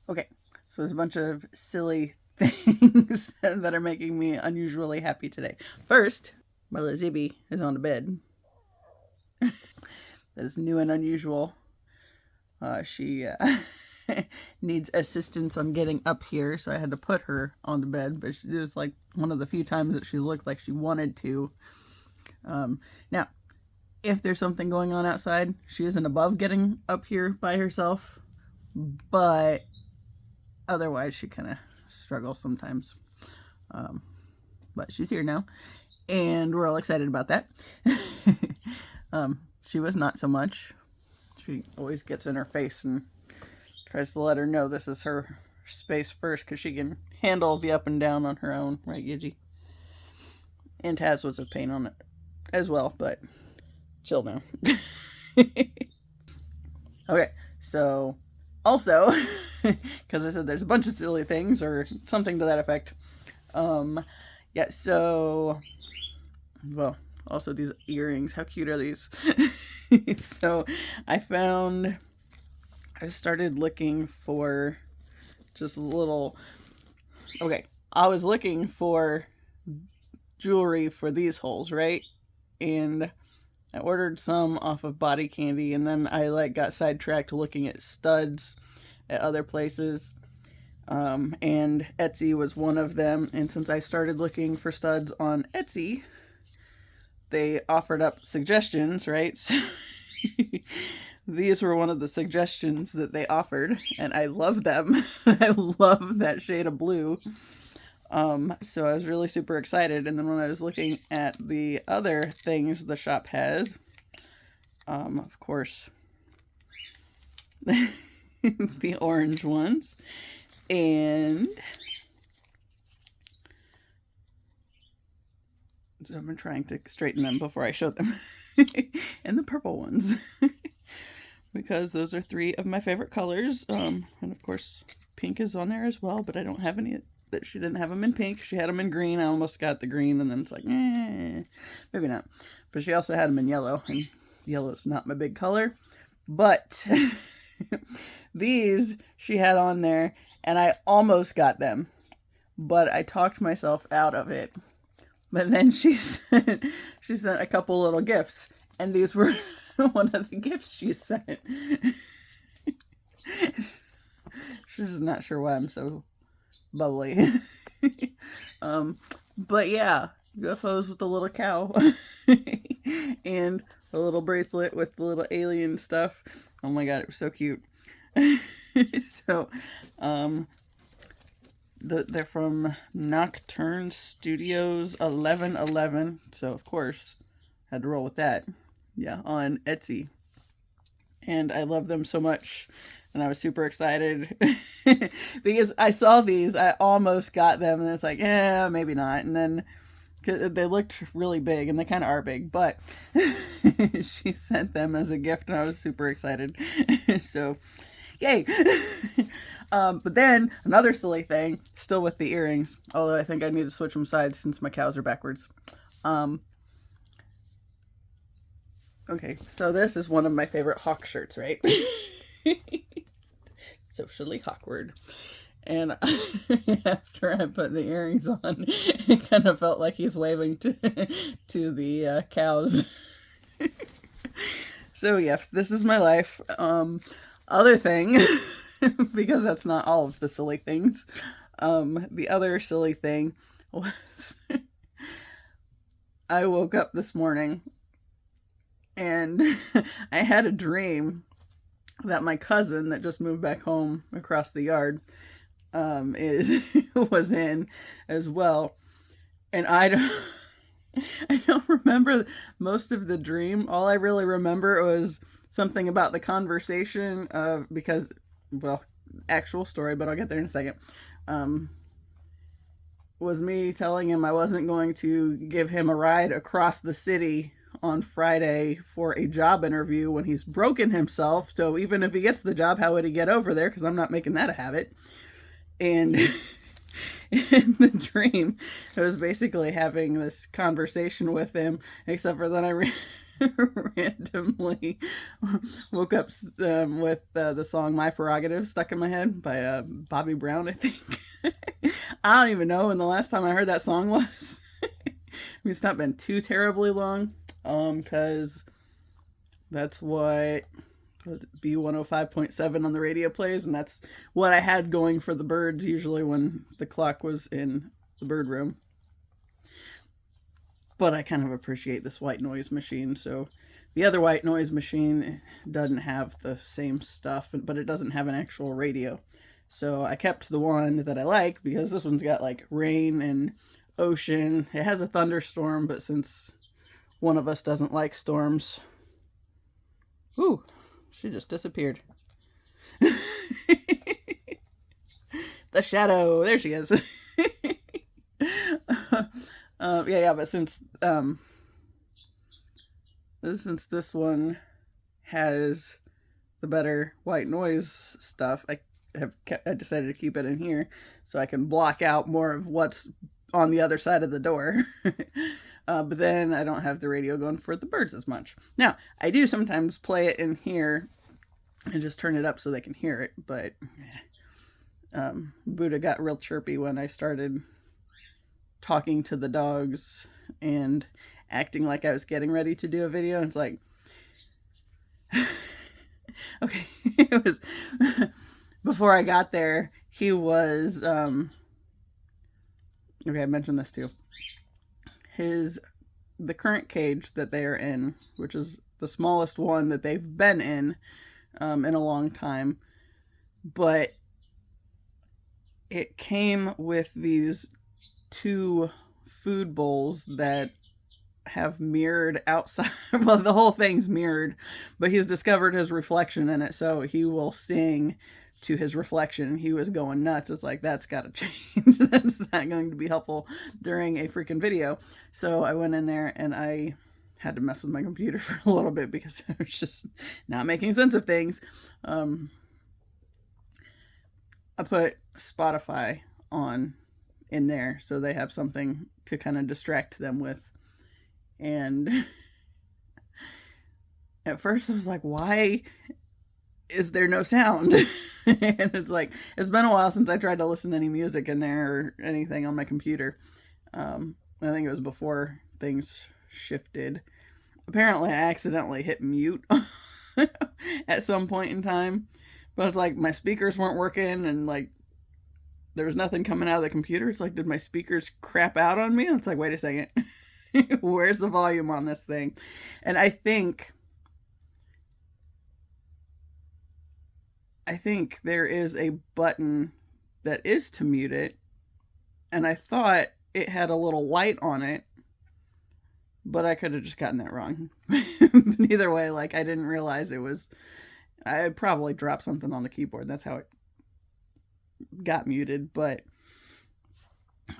Okay, so there's a bunch of silly things that are making me unusually happy today. First, my little Zibby is on the bed. That is new and unusual. She needs assistance on getting up here, so I had to put her on the bed. But it was like one of the few times that she looked like she wanted to. Now, if there's something going on outside, she isn't above getting up here by herself, but otherwise she kind of struggles sometimes. But she's here now, and we're all excited about that. She was not so much. She always gets in her face and tries to let her know this is her space first, because she can handle the up and down on her own, right, Gidgy? And Taz was a pain on it as well, but chill now. Okay, so also, because I said there's a bunch of silly things or something to that effect. Yeah, so, well, also these earrings, how cute are these? So I started looking for just little, okay, I was looking for jewelry for these holes, right? And I ordered some off of Body Candy, and then I got sidetracked looking at studs at other places. And Etsy was one of them. And since I started looking for studs on Etsy, they offered up suggestions, right? So these were one of the suggestions that they offered, and I love them. I love that shade of blue. So I was really super excited. And then when I was looking at the other things the shop has, of course, the orange ones, and so I've been trying to straighten them before I show them, and the purple ones, because those are three of my favorite colors. And of course, pink is on there as well, but I don't have any that she didn't have them in pink. She had them in green. I almost got the green, and then it's like, maybe not. But she also had them in yellow, and yellow is not my big color. But these she had on there, and I almost got them, but I talked myself out of it. But then she sent a couple little gifts, and these were one of the gifts she sent. She's not sure why I'm so bubbly. But yeah, UFOs with the little cow and a little bracelet with the little alien stuff. Oh my god, it was so cute. So they're from Nocturne Studios 1111, so of course had to roll with that. Yeah, on Etsy. And I love them so much. And I was super excited because I saw these, I almost got them, and it's like, maybe not. And then they looked really big, and they kind of are big, but she sent them as a gift, and I was super excited. So, yay! But then another silly thing, still with the earrings, although I think I need to switch them sides since my cows are backwards. Okay, so this is one of my favorite Hawk shirts, right? Socially awkward. And after I put the earrings on, it kind of felt like he's waving to the cows. So yes, this is my life. Other thing, because that's not all of the silly things. The other silly thing was I woke up this morning and I had a dream that my cousin that just moved back home across the yard was in as well. And I don't remember most of the dream. All I really remember was something about the conversation because, well, actual story, but I'll get there in a second. Was me telling him I wasn't going to give him a ride across the city on Friday for a job interview when he's broken himself. So even if he gets the job, how would he get over there? Because I'm not making that a habit. And in the dream, I was basically having this conversation with him, except for then randomly woke up with the song My Prerogative stuck in my head by Bobby Brown, I think. I don't even know when the last time I heard that song was. I mean, it's not been too terribly long, because that's what B105.7 on the radio plays, and that's what I had going for the birds usually when the clock was in the bird room. But I kind of appreciate this white noise machine, so the other white noise machine doesn't have the same stuff, but it doesn't have an actual radio. So I kept the one that I like because this one's got like rain and ocean. It has a thunderstorm, but since one of us doesn't like storms... Ooh, she just disappeared. The shadow, there she is. But since this one has the better white noise stuff, I decided to keep it in here so I can block out more of what's on the other side of the door. But then I don't have the radio going for the birds as much. Now, I do sometimes play it in here and just turn it up so they can hear it, but Buddha got real chirpy when I started talking to the dogs and acting like I was getting ready to do a video. And it's like, okay, it was, before I got there, he was, okay, I mentioned this too. The current cage that they are in, which is the smallest one that they've been in a long time, but it came with these 2 food bowls that have mirrored outside. Well, the whole thing's mirrored, but he's discovered his reflection in it, so he will sing to his reflection. He was going nuts. It's like, that's got to change. That's not going to be helpful during a freaking video. So I went in there and I had to mess with my computer for a little bit because I was just not making sense of things. I put Spotify on in there so they have something to kind of distract them with. And at first I was like, why is there no sound? And it's like, it's been a while since I tried to listen to any music in there or anything on my computer. I think it was before things shifted. Apparently I accidentally hit mute at some point in time, but it's like my speakers weren't working and like there was nothing coming out of the computer. It's like, did my speakers crap out on me? It's like, wait a second. Where's the volume on this thing? And I think there is a button that is to mute it, and I thought it had a little light on it, but I could have just gotten that wrong. Either way, like, I didn't realize it was, I probably dropped something on the keyboard. That's how it got muted, but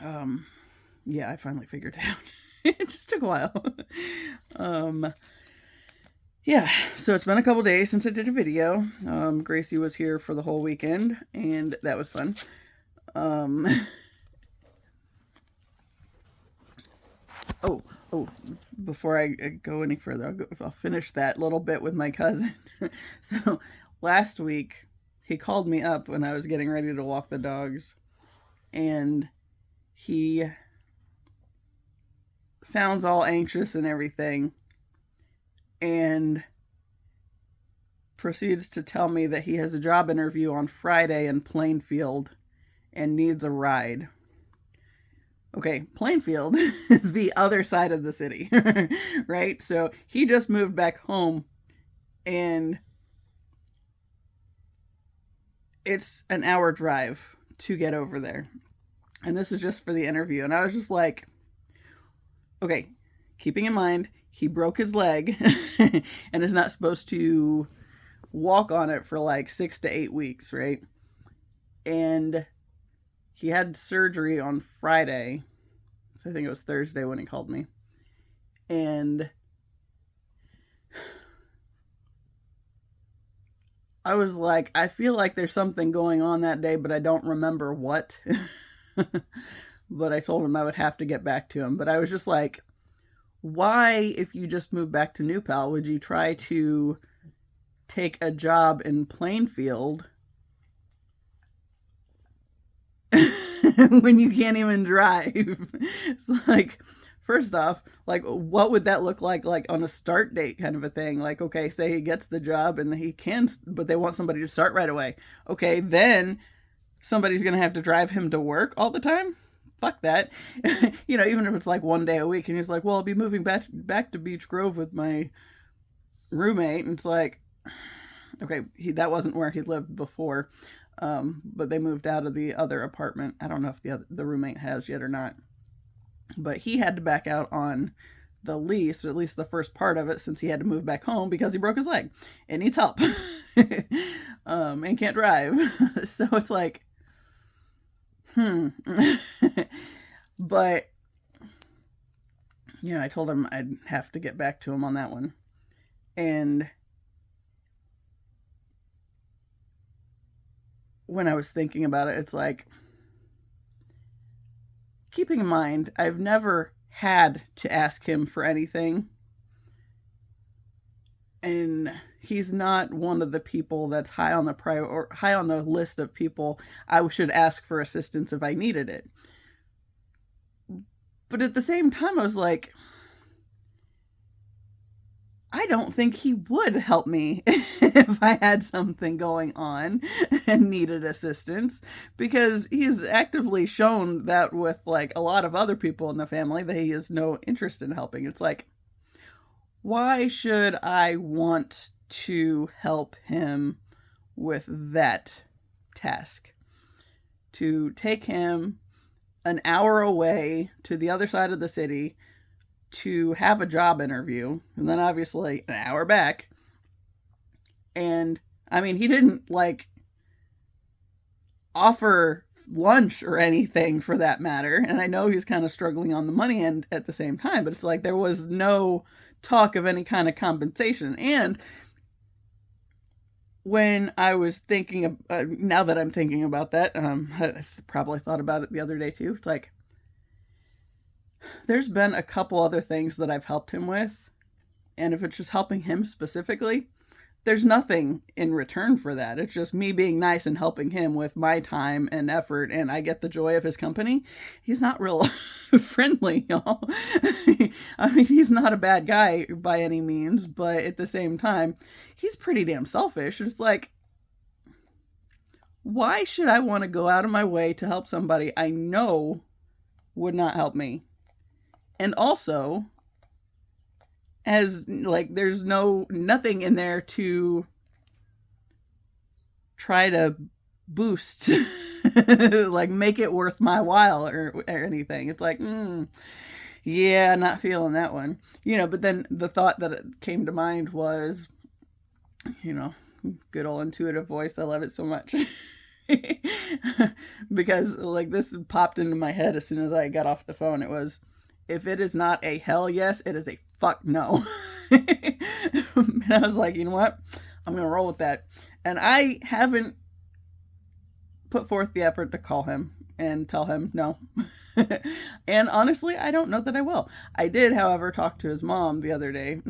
I finally figured it out. It just took a while. So it's been a couple days since I did a video. Gracie was here for the whole weekend, and that was fun. Before I go any further, I'll finish that little bit with my cousin. So last week, he called me up when I was getting ready to walk the dogs, and he sounds all anxious and everything, and proceeds to tell me that he has a job interview on Friday in Plainfield and needs a ride. Okay, Plainfield is the other side of the city, right? So he just moved back home, and it's an hour drive to get over there. And this is just for the interview. And I was just like, okay, keeping in mind, he broke his leg and is not supposed to walk on it for like 6 to 8 weeks, right? And he had surgery on Friday. So I think it was Thursday when he called me. And I was like, I feel like there's something going on that day, but I don't remember what. But I told him I would have to get back to him. But I was just like, why, if you just moved back to New Pal, would you try to take a job in Plainfield when you can't even drive? It's like, first off, like, what would that look like on a start date kind of a thing? Like, okay, say he gets the job and he can, but they want somebody to start right away. Okay, then somebody's going to have to drive him to work all the time? Fuck that. Even if it's like one day a week and he's like, well, I'll be moving back to Beech Grove with my roommate. And it's like, okay, that wasn't where he lived before. But they moved out of the other apartment. I don't know if the roommate has yet or not. But he had to back out on the lease, or at least the first part of it, since he had to move back home because he broke his leg and needs help and can't drive. So it's like, But, I told him I'd have to get back to him on that one. And when I was thinking about it, it's like, keeping in mind, I've never had to ask him for anything. And he's not one of the people that's high on the list of people I should ask for assistance if I needed it. But at the same time, I was like, I don't think he would help me if I had something going on and needed assistance, because he's actively shown that with like a lot of other people in the family that he has no interest in helping. It's like, why should I want to help him with that task? To take him an hour away to the other side of the city to have a job interview, and then obviously an hour back. And I mean, he didn't like offer lunch or anything for that matter. And I know he's kind of struggling on the money end at the same time, but it's like there was no talk of any kind of compensation. And when I was thinking of, now that I'm thinking about that, I probably thought about it the other day too. It's like, there's been a couple other things that I've helped him with, and if it's just helping him specifically, there's nothing in return for that. It's just me being nice and helping him with my time and effort, and I get the joy of his company. He's not real friendly, y'all. I mean, he's not a bad guy by any means, but at the same time, he's pretty damn selfish. It's like, why should I want to go out of my way to help somebody I know would not help me? And also, as like, there's nothing in there to try to boost, like make it worth my while or anything. It's like, yeah, not feeling that one, but then the thought that came to mind was, good old intuitive voice. I love it so much. Because like this popped into my head as soon as I got off the phone. It was, if it is not a hell yes, it is a fuck no. And I was like, you know what? I'm going to roll with that. And I haven't put forth the effort to call him and tell him no. And honestly, I don't know that I will. I did, however, talk to his mom the other day.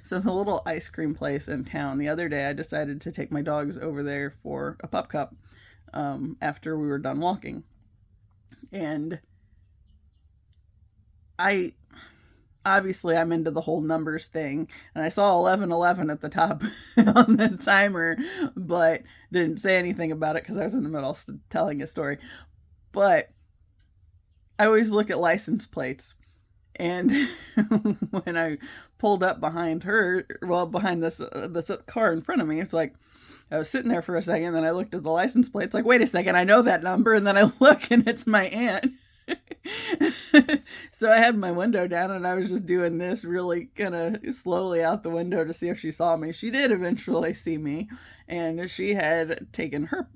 So the little ice cream place in town, the other day I decided to take my dogs over there for a pup cup after we were done walking. And I'm into the whole numbers thing, and I saw 11:11 at the top on the timer, but didn't say anything about it because I was in the middle of telling a story. But I always look at license plates, and when I pulled up behind this car in front of me, it's like, I was sitting there for a second, then I looked at the license plate. It's like, wait a second, I know that number, and then I look, and it's my aunt. So I had my window down and I was just doing this really kind of slowly out the window to see if she saw me. She did eventually see me, and she had taken her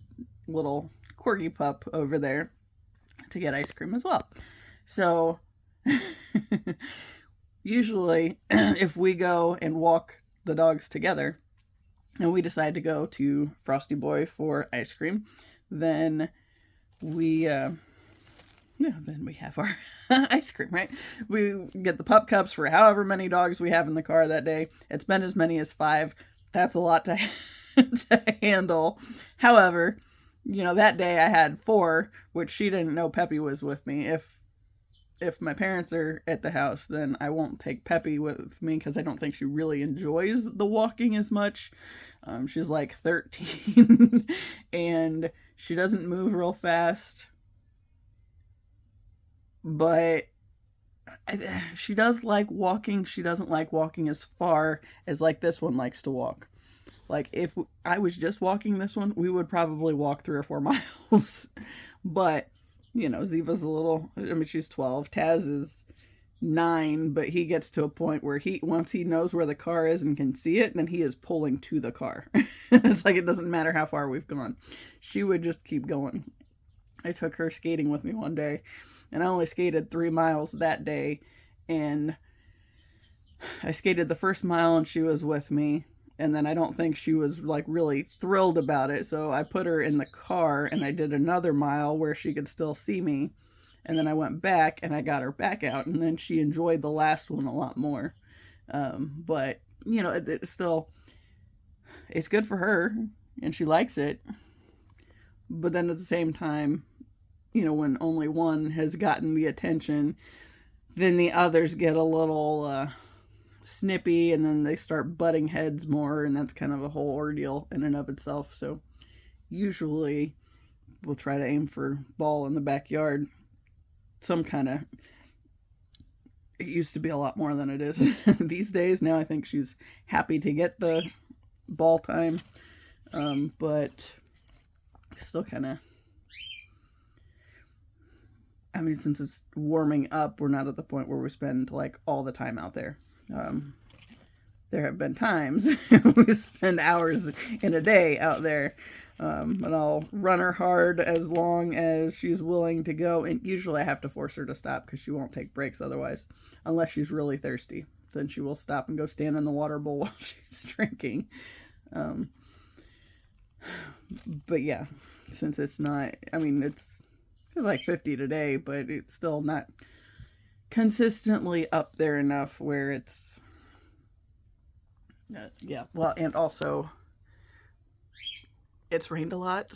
little corgi pup over there to get ice cream as well. So usually if we go and walk the dogs together and we decide to go to Frosty Boy for ice cream, then we Yeah, then we have our ice cream, right? We get the pup cups for however many dogs we have in the car that day. It's been as many as 5. That's a lot to, to handle. However, that day I had 4, which she didn't know Peppy was with me. If my parents are at the house, then I won't take Peppy with me because I don't think she really enjoys the walking as much. She's like 13 and she doesn't move real fast, but she does like walking. She doesn't like walking as far as like this one likes to walk. Like if I was just walking this one, we would probably walk 3 or 4 miles. But Ziva's she's 12. Taz is 9, but he gets to a point where once he knows where the car is and can see it, then he is pulling to the car. It's like it doesn't matter how far we've gone. She would just keep going. I took her skating with me one day, and I only skated 3 miles that day, and I skated the first mile and she was with me. And then I don't think she was like really thrilled about it. So I put her in the car and I did another mile where she could still see me. And then I went back and I got her back out. And then she enjoyed the last one a lot more. But, it's good for her and she likes it. But then at the same time, when only one has gotten the attention, then the others get a little snippy, and then they start butting heads more, and that's kind of a whole ordeal in and of itself. So usually we'll try to aim for ball in the backyard. It used to be a lot more than it is these days. Now I think she's happy to get the ball time, but still kind of, since it's warming up, we're not at the point where we spend like all the time out there. There have been times we spend hours in a day out there, and I'll run her hard as long as she's willing to go, and usually I have to force her to stop because she won't take breaks otherwise, unless she's really thirsty. Then she will stop and go stand in the water bowl while she's drinking. But yeah, since it's not, it's like 50 today, but it's still not consistently up there enough where it's and also it's rained a lot.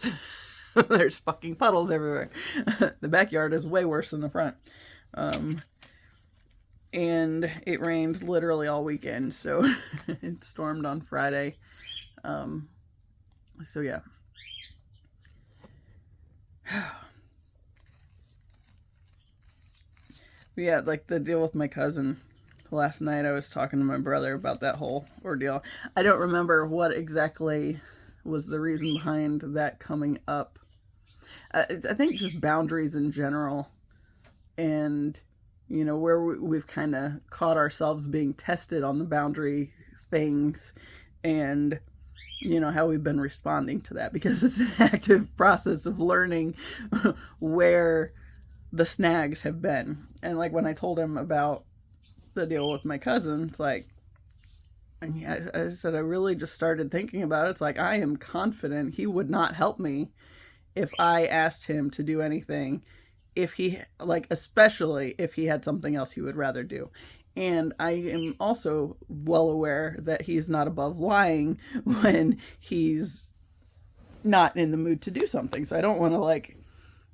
There's fucking puddles everywhere. The backyard is way worse than the front, and it rained literally all weekend, so it stormed on Friday. So yeah. Yeah, like the deal with my cousin. Last night I was talking to my brother about that whole ordeal. I don't remember what exactly was the reason behind that coming up. I think just boundaries in general. And, where we've kind of caught ourselves being tested on the boundary things. And, how we've been responding to that. Because it's an active process of learning where the snags have been. And like when I told him about the deal with my cousin, it's like, and I said, I really just started thinking about it. It's like, I am confident he would not help me if I asked him to do anything, especially if he had something else he would rather do. And I am also well aware that he's not above lying when he's not in the mood to do something. So I don't want to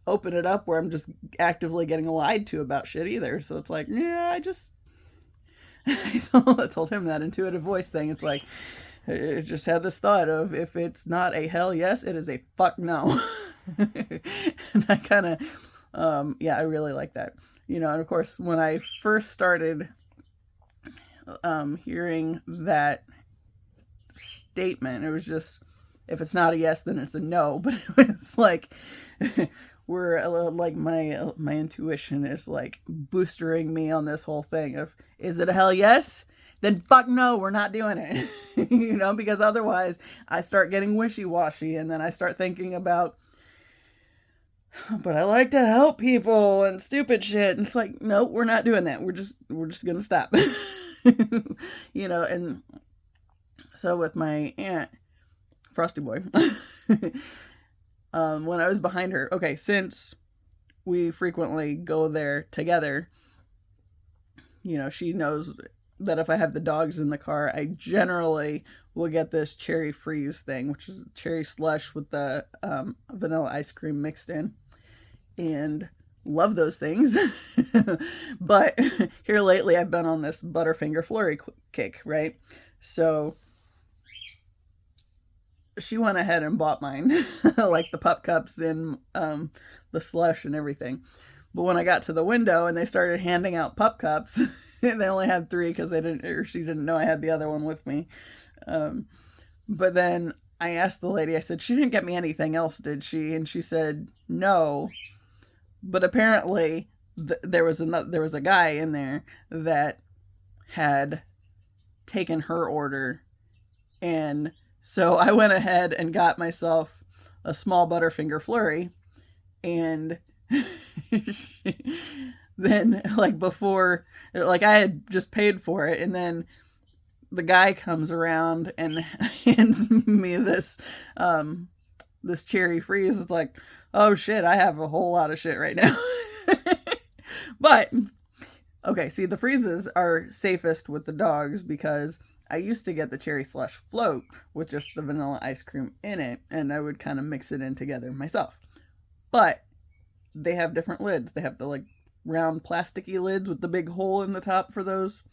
open it up where I'm just actively getting lied to about shit either. So it's like, yeah, I told him that intuitive voice thing. It's like, I just had this thought of, if it's not a hell yes, it is a fuck no. And I kind of, I really like that. And of course, when I first started hearing that statement, it was just, if it's not a yes, then it's a no. But it was like, my intuition is like boostering me on this whole thing of, is it a hell yes? Then fuck no, we're not doing it. Because otherwise I start getting wishy-washy, and then I start thinking about, but I like to help people and stupid shit. And it's like, no, we're not doing that. We're just gonna stop. And so with my aunt, Frosty Boy, when I was behind her, okay, since we frequently go there together. She knows that if I have the dogs in the car, I generally will get this cherry freeze thing, which is cherry slush with the vanilla ice cream mixed in. And love those things. But here lately, I've been on this Butterfinger Flurry kick, right? So she went ahead and bought mine, like the pup cups and the slush and everything. But when I got to the window and they started handing out pup cups, they only had 3 because she didn't know I had the other one with me. But then I asked the lady, I said, she didn't get me anything else, did she? And she said, no. But apparently there was a guy in there that had taken her order. And so I went ahead and got myself a small Butterfinger Flurry. And then, before, I had just paid for it. And then the guy comes around and hands me this cherry freeze. It's like, oh shit, I have a whole lot of shit right now. But, okay, see, the freezes are safest with the dogs because I used to get the cherry slush float with just the vanilla ice cream in it, and I would kind of mix it in together myself. But they have different lids. They have the round plasticky lids with the big hole in the top for those.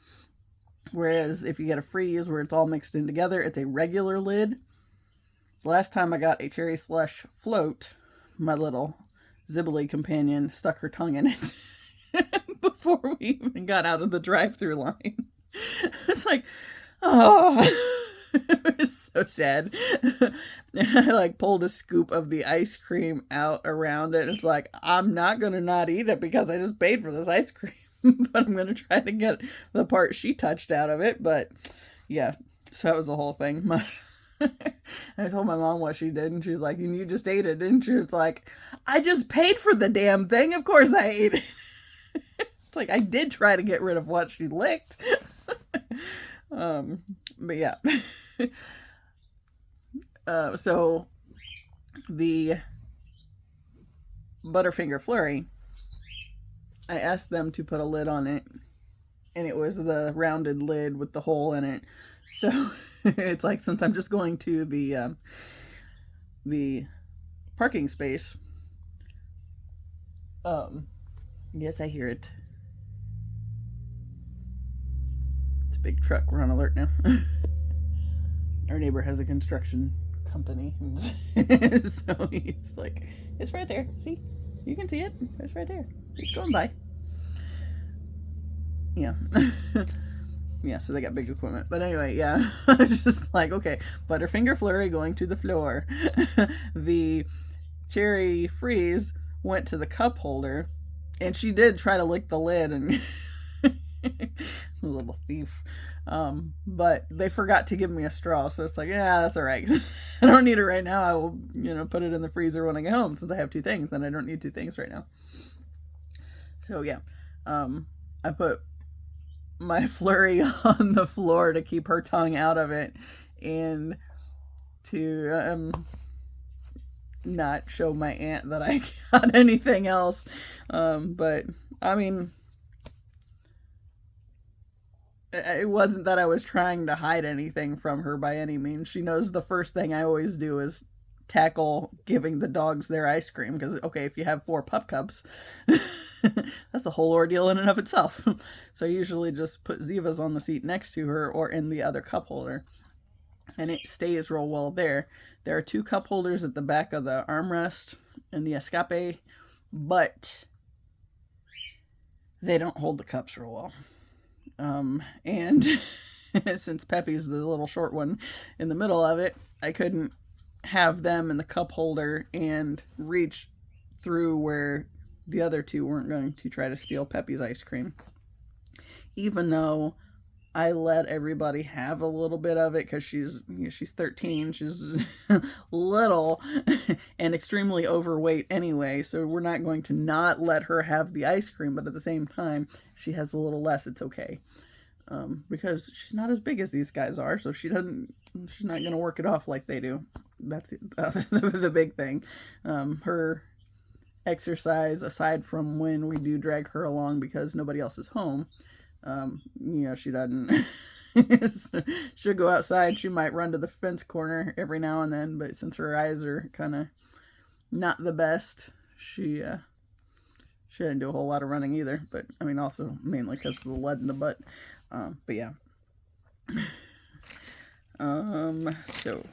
Whereas if you get a freeze where it's all mixed in together, it's a regular lid. The last time I got a cherry slush float, my little Zibbly companion stuck her tongue in it before we even got out of the drive-through line. It's like, oh, it was so sad. And I pulled a scoop of the ice cream out around it. It's like, I'm not going to not eat it because I just paid for this ice cream. But I'm going to try to get the part she touched out of it. But yeah, so that was the whole thing. I told my mom what she did, and she's like, and you just ate it, didn't you? It's like, I just paid for the damn thing. Of course I ate it. It's like, I did try to get rid of what she licked. But yeah. So the Butterfinger Flurry, I asked them to put a lid on it, and it was the rounded lid with the hole in it. So it's like, since I'm just going to the parking space, yes, I hear it. It's a big truck. We're on alert now. Our neighbor has a construction company, so he's like, it's right there. See, you can see it. It's right there. It's going by. Yeah. Yeah, so they got big equipment. But anyway, yeah. I was just like, okay, Butterfinger Flurry going to the floor. The cherry freeze went to the cup holder, and she did try to lick the lid, and a little thief. But they forgot to give me a straw, so it's like, yeah, that's all right. I don't need it right now. I will, put it in the freezer when I get home, since I have 2 things, and I don't need 2 things right now. So yeah, I put my Flurry on the floor to keep her tongue out of it, and to not show my aunt that I got anything else. But I mean, it wasn't that I was trying to hide anything from her by any means. She knows the first thing I always do is tackle giving the dogs their ice cream, because okay, if you have 4 pup cups, that's a whole ordeal in and of itself. So I usually just put Ziva's on the seat next to her or in the other cup holder, and it stays real well there. There are 2 cup holders at the back of the armrest and the escape, but they don't hold the cups real well. And since Peppy's the little short one in the middle of it, I couldn't have them in the cup holder and reach through where the other 2 weren't going to try to steal Peppy's ice cream. Even though I let everybody have a little bit of it, because she's 13, she's little and extremely overweight anyway, so we're not going to not let her have the ice cream, but at the same time, she has a little less, it's okay. Because she's not as big as these guys are, so she's not going to work it off like they do. That's the big thing. Her exercise aside from when we do drag her along because nobody else is home. She doesn't. She'll go outside. She might run to the fence corner every now and then, but since her eyes are kind of not the best, she didn't do a whole lot of running either. But I mean, also mainly because of the lead in the butt. But yeah. So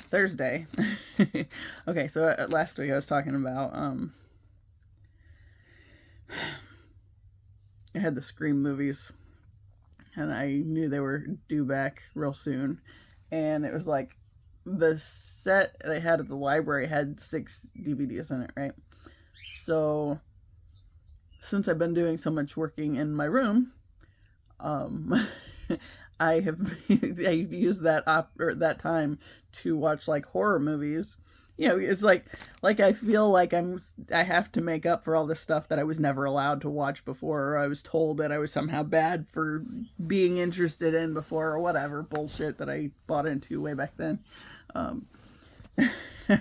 Thursday. Okay, so last week I was talking about I had the Scream movies, and I knew they were due back real soon, and it was like the set they had at the library had 6 DVDs in it, right? So since I've been doing so much working in my room, I've used that time to watch like horror movies. It's like I feel like I have to make up for all this stuff that I was never allowed to watch before, or I was told that I was somehow bad for being interested in before, or whatever bullshit that I bought into way back then. I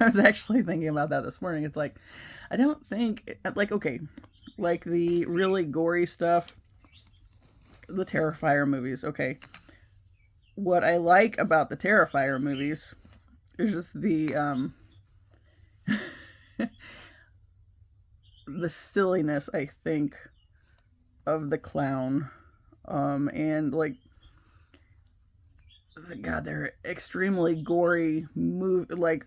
was actually thinking about that this morning. It's like, I don't think, okay, like the really gory stuff, the Terrifier movies, okay. What I like about the Terrifier movies is just the the silliness, I think, of the clown, and like, God, they're extremely gory like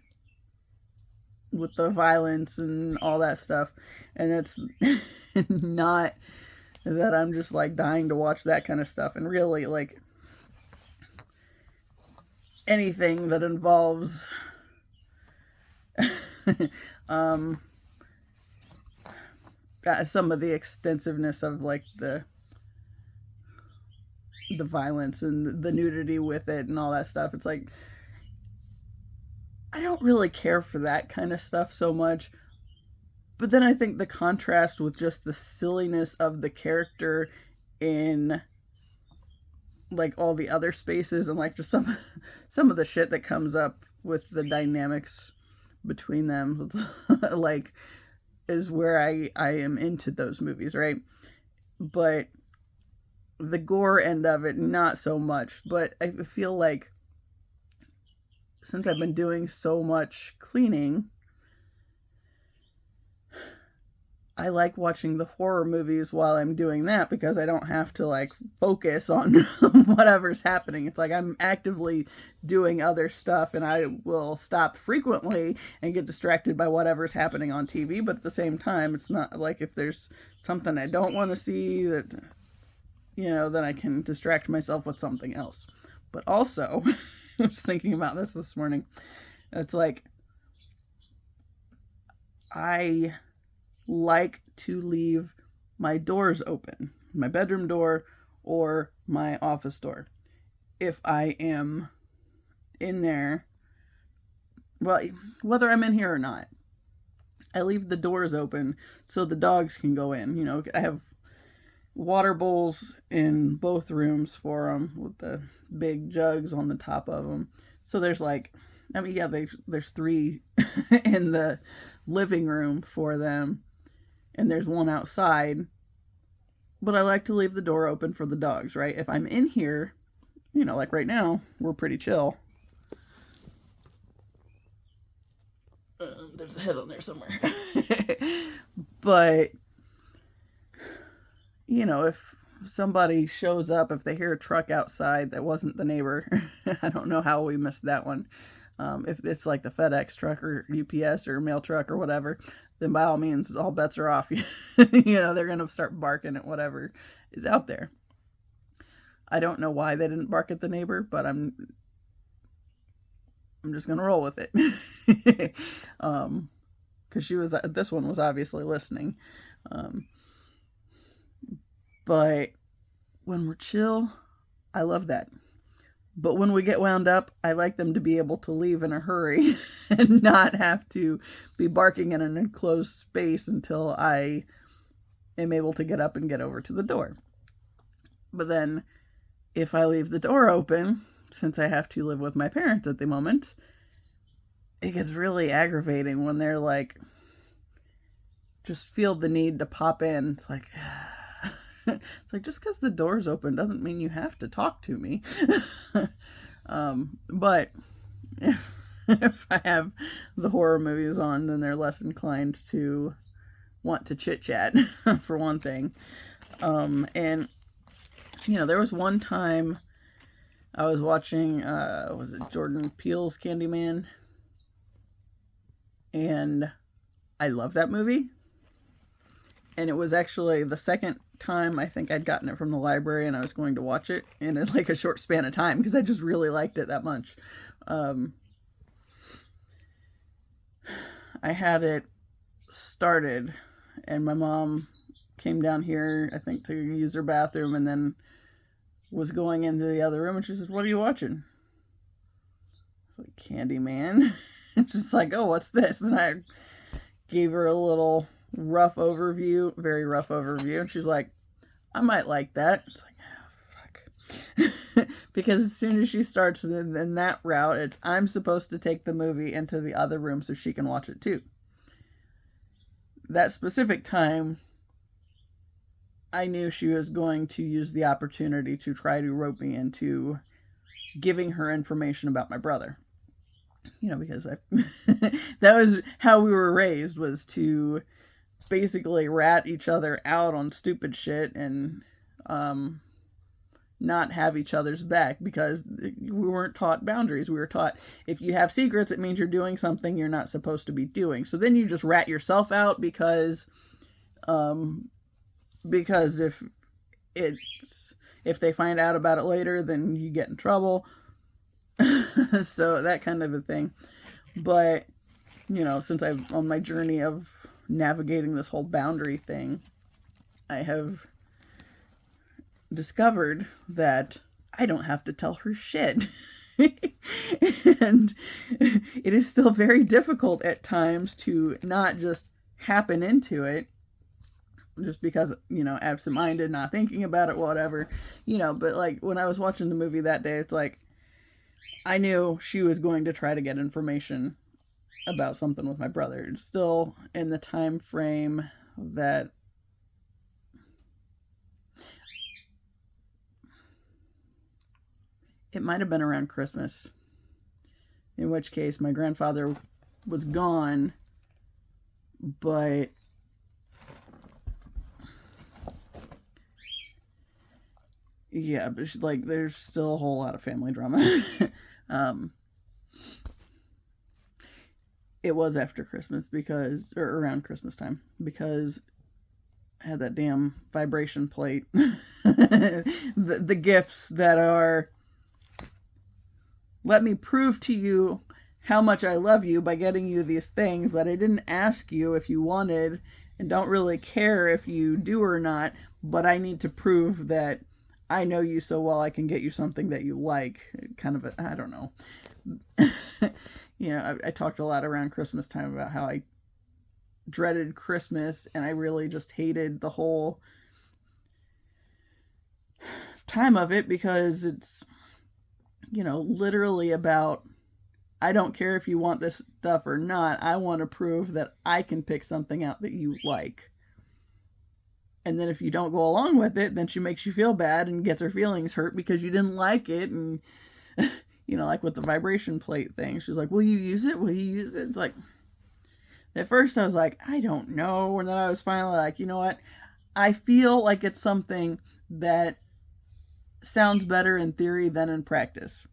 with the violence and all that stuff, and it's not that I'm just like dying to watch that kind of stuff, and really like anything that involves some of the extensiveness of like the violence and the nudity with it and all that stuff. It's like, I don't really care for that kind of stuff so much. But then I think the contrast with just the silliness of the character in like all the other spaces, and like just some of the shit that comes up with the dynamics between them like is where I am into those movies, right? But the gore end of it, not so much. But I feel like since I've been doing so much cleaning, I like watching the horror movies while I'm doing that, because I don't have to like focus on whatever's happening. It's like I'm actively doing other stuff, and I will stop frequently and get distracted by whatever's happening on TV. But at the same time, it's not like if there's something I don't want to see that, then I can distract myself with something else. But also, I was thinking about this morning. It's like, I like to leave my doors open, my bedroom door or my office door. If I am in there, well, whether I'm in here or not, I leave the doors open so the dogs can go in. I have water bowls in both rooms for them with the big jugs on the top of them. So there's like, there's 3 in the living room for them, and there's 1 outside. But I like to leave the door open for the dogs, right? If I'm in here, like right now, we're pretty chill. There's a head on there somewhere. But, if somebody shows up, if they hear a truck outside that wasn't the neighbor, I don't know how we missed that one. If it's like the FedEx truck or UPS or mail truck or whatever, then by all means, all bets are off. They're going to start barking at whatever is out there. I don't know why they didn't bark at the neighbor, but I'm just going to roll with it. Because this one was obviously listening. But when we're chill, I love that. But when we get wound up, I like them to be able to leave in a hurry and not have to be barking in an enclosed space until I am able to get up and get over to the door. But then if I leave the door open, since I have to live with my parents at the moment, it gets really aggravating when they're like just feel the need to pop in. It's like, it's like, just because the door's open doesn't mean you have to talk to me. But if I have the horror movies on, then they're less inclined to want to chit chat, for one thing. And, there was one time I was watching, was it Jordan Peele's Candyman? And I love that movie. And it was actually the second time I think I'd gotten it from the library, and I was going to watch it in like a short span of time because I just really liked it that much. I had it started, and my mom came down here, I think, to use her bathroom, and then was going into the other room, and she said, "What are you watching?" I was like, "Candyman." And she's like, "Oh, what's this?" And I gave her a little rough overview, very rough overview, and she's like, "I might like that." It's like, oh, fuck. Because as soon as she starts in that route, it's I'm supposed to take the movie into the other room so she can watch it too. That specific time, I knew she was going to use the opportunity to try to rope me into giving her information about my brother. Because that was how we were raised, was to basically rat each other out on stupid shit and not have each other's back, because we weren't taught boundaries. We were taught if you have secrets, it means you're doing something you're not supposed to be doing. So then you just rat yourself out because if they find out about it later, then you get in trouble. So that kind of a thing. But, since I'm on my journey of navigating this whole boundary thing, I have discovered that I don't have to tell her shit. And it is still very difficult at times to not just happen into it, just because, absent-minded, not thinking about it, whatever, but like when I was watching the movie that day, it's like, I knew she was going to try to get information about something with my brother. It's still in the time frame that it might have been around Christmas, in which case my grandfather was gone, but yeah, but there's still a whole lot of family drama. It was after Christmas or around Christmas time, because I had that damn vibration plate. the gifts that are, let me prove to you how much I love you by getting you these things that I didn't ask you if you wanted, and don't really care if you do or not, but I need to prove that I know you so well I can get you something that you like. Kind of I don't know. I talked a lot around Christmas time about how I dreaded Christmas, and I really just hated the whole time of it, because it's, literally about, I don't care if you want this stuff or not. I want to prove that I can pick something out that you like. And then if you don't go along with it, then she makes you feel bad and gets her feelings hurt because you didn't like it. And, like with the vibration plate thing, she's like, will you use it? Will you use it? It's like, at first I was like, I don't know. And then I was finally like, you know what? I feel like it's something that sounds better in theory than in practice.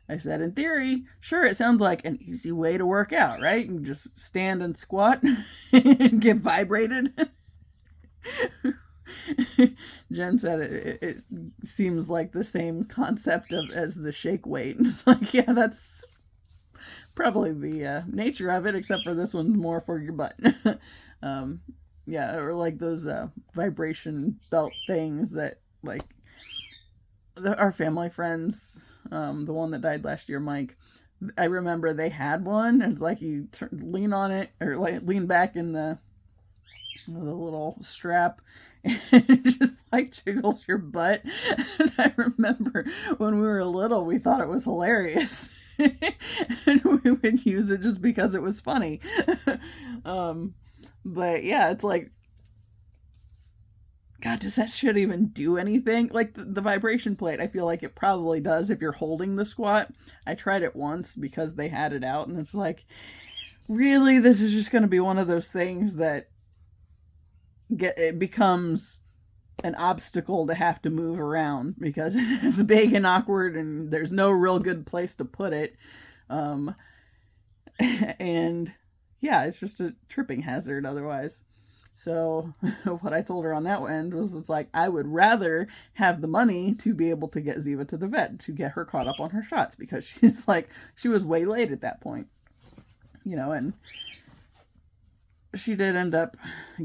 I said, in theory, sure, it sounds like an easy way to work out, right? And just stand and squat and get vibrated. Jen said it seems like the same concept as the shake weight. And it's like, yeah, that's probably the nature of it, except for this one's more for your butt. Yeah, or like those vibration belt things that, like, our family friends, the one that died last year, Mike, I remember they had one. It's like you lean on it, or like lean back in the little strap, and it just like jiggles your butt. And I remember when we were little, we thought it was hilarious. And we would use it just because it was funny. But yeah, it's like, God, does that shit even do anything? Like the vibration plate, I feel like it probably does if you're holding the squat. I tried it once because they had it out, and it's like, really, this is just going to be one of those things that it becomes an obstacle to have to move around because it's big and awkward, and there's no real good place to put it. And yeah, it's just a tripping hazard otherwise. So what I told her on that end was, it's like, I would rather have the money to be able to get Ziva to the vet to get her caught up on her shots, because she's like, she was way late at that point, and she did end up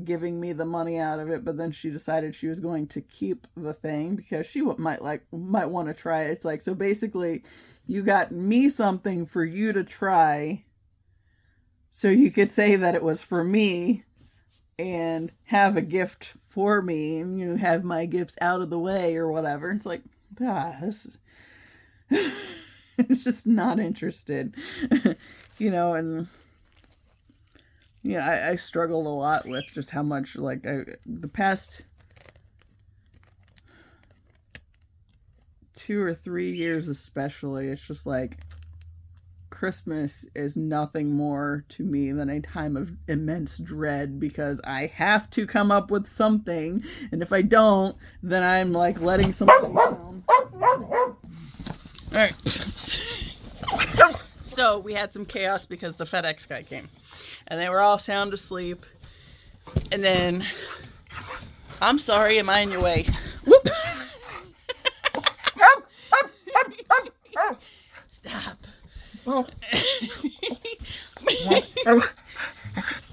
giving me the money out of it, but then she decided she was going to keep the thing because she might want to try it. It's like, so basically you got me something for you to try so you could say that it was for me and have a gift for me, and you have my gifts out of the way or whatever. It's like, this is it's just not interested. And yeah, I struggled a lot with just how much, like, the past 2 or 3 years especially, it's just like, Christmas is nothing more to me than a time of immense dread, because I have to come up with something, and if I don't, then I'm like letting something down. Alright. So we had some chaos because the FedEx guy came, and they were all sound asleep, and then, I'm sorry, am I in your way? Whoop! Stop.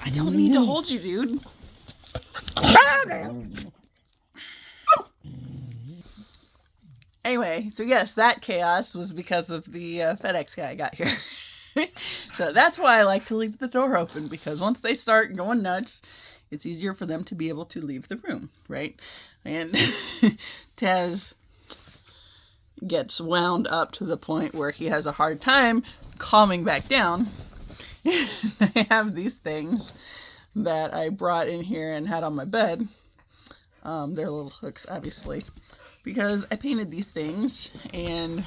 I don't need to hold you, dude. Anyway, so yes, that chaos was because of the FedEx guy got here. So that's why I like to leave the door open, because once they start going nuts, it's easier for them to be able to leave the room, right? And Taz gets wound up to the point where he has a hard time calming back down. I have these things that I brought in here and had on my bed. They're little hooks, obviously, because I painted these things, and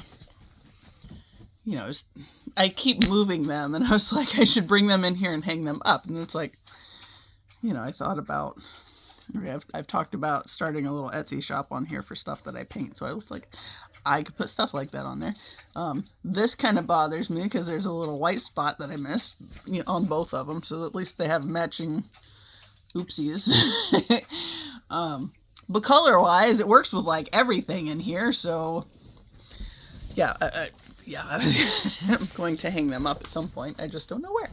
I keep moving them, and I was like, I should bring them in here and hang them up. And it's like, I thought about, I've talked about starting a little Etsy shop on here for stuff that I paint, so I looked like I could put stuff like that on there. This kind of bothers me because there's a little white spot that I missed on both of them, so at least they have matching oopsies. But color wise, it works with like everything in here, so yeah, I'm going to hang them up at some point. I just don't know where.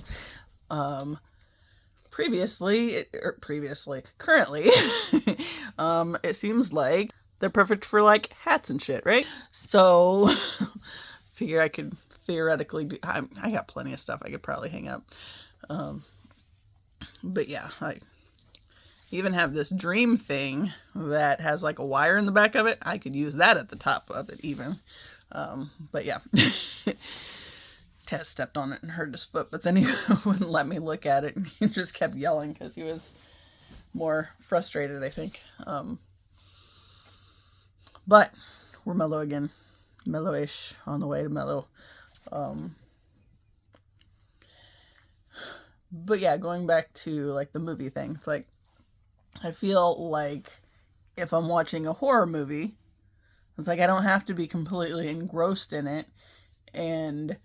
Currently, it seems like they're perfect for like hats and shit, right? So figure I could theoretically do, I got plenty of stuff I could probably hang up. But yeah, I even have this dream thing that has like a wire in the back of it. I could use that at the top of it even. But yeah. Taz stepped on it and hurt his foot, but then he wouldn't let me look at it, and he just kept yelling because he was more frustrated, I think. But we're mellow again. Mellowish, on the way to mellow. But yeah, going back to like the movie thing, it's like, I feel like if I'm watching a horror movie, it's like I don't have to be completely engrossed in it, and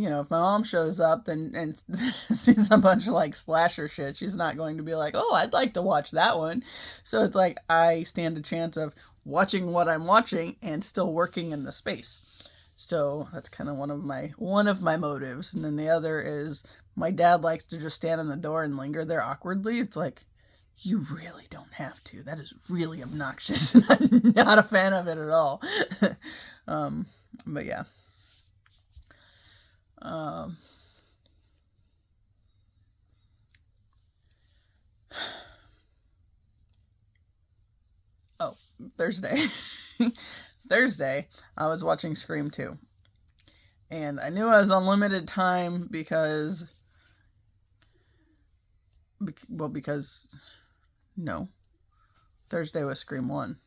if my mom shows up and sees a bunch of like slasher shit, she's not going to be like, oh, I'd like to watch that one. So it's like I stand a chance of watching what I'm watching and still working in the space. So that's kind of one of my motives. And then the other is, my dad likes to just stand in the door and linger there awkwardly. It's like, you really don't have to. That is really obnoxious, and I'm not a fan of it at all. But yeah. Oh, Thursday. Thursday, I was watching Scream 2. And I knew I was on limited time because Because, no, Thursday was Scream 1.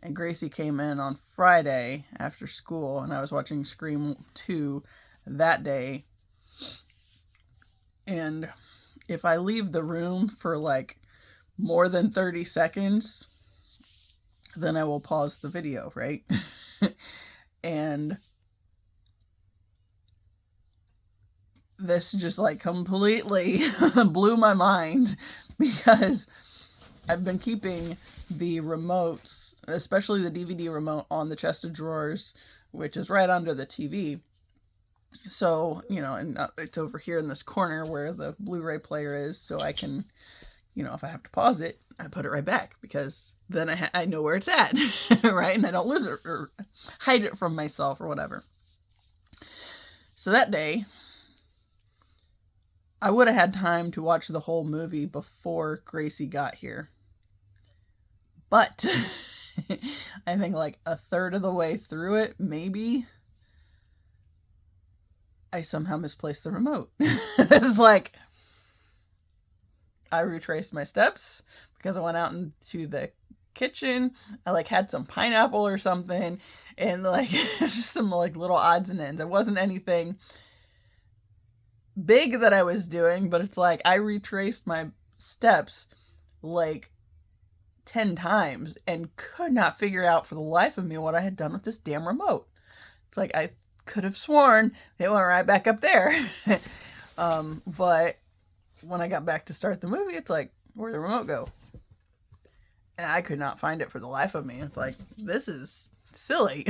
And Gracie came in on Friday after school, and I was watching Scream 2 that day. And if I leave the room for like more than 30 seconds, then I will pause the video, right? And this just like completely blew my mind, because I've been keeping the remotes, especially the DVD remote, on the chest of drawers, which is right under the TV. So, and it's over here in this corner where the Blu-ray player is, so I can, if I have to pause it, I put it right back, because then I know where it's at, right? And I don't lose it or hide it from myself or whatever. So that day, I would have had time to watch the whole movie before Gracie got here. But I think like a third of the way through it, maybe, I somehow misplaced the remote. It's like, I retraced my steps because I went out into the kitchen. I like had some pineapple or something, and like just some like little odds and ends. It wasn't anything big that I was doing, but it's like I retraced my steps like 10 times and could not figure out for the life of me what I had done with this damn remote. It's like I could have sworn it went right back up there. But when I got back to start the movie, it's like, where'd the remote go? And I could not find it for the life of me. It's like, this is silly.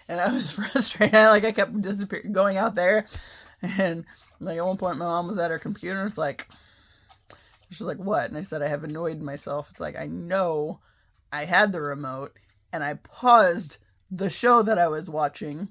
And I was frustrated. I kept going out there, and like at one point my mom was at her computer, and it's like, she's like, what? And I said, I have annoyed myself. It's like, I know I had the remote and I paused the show that I was watching,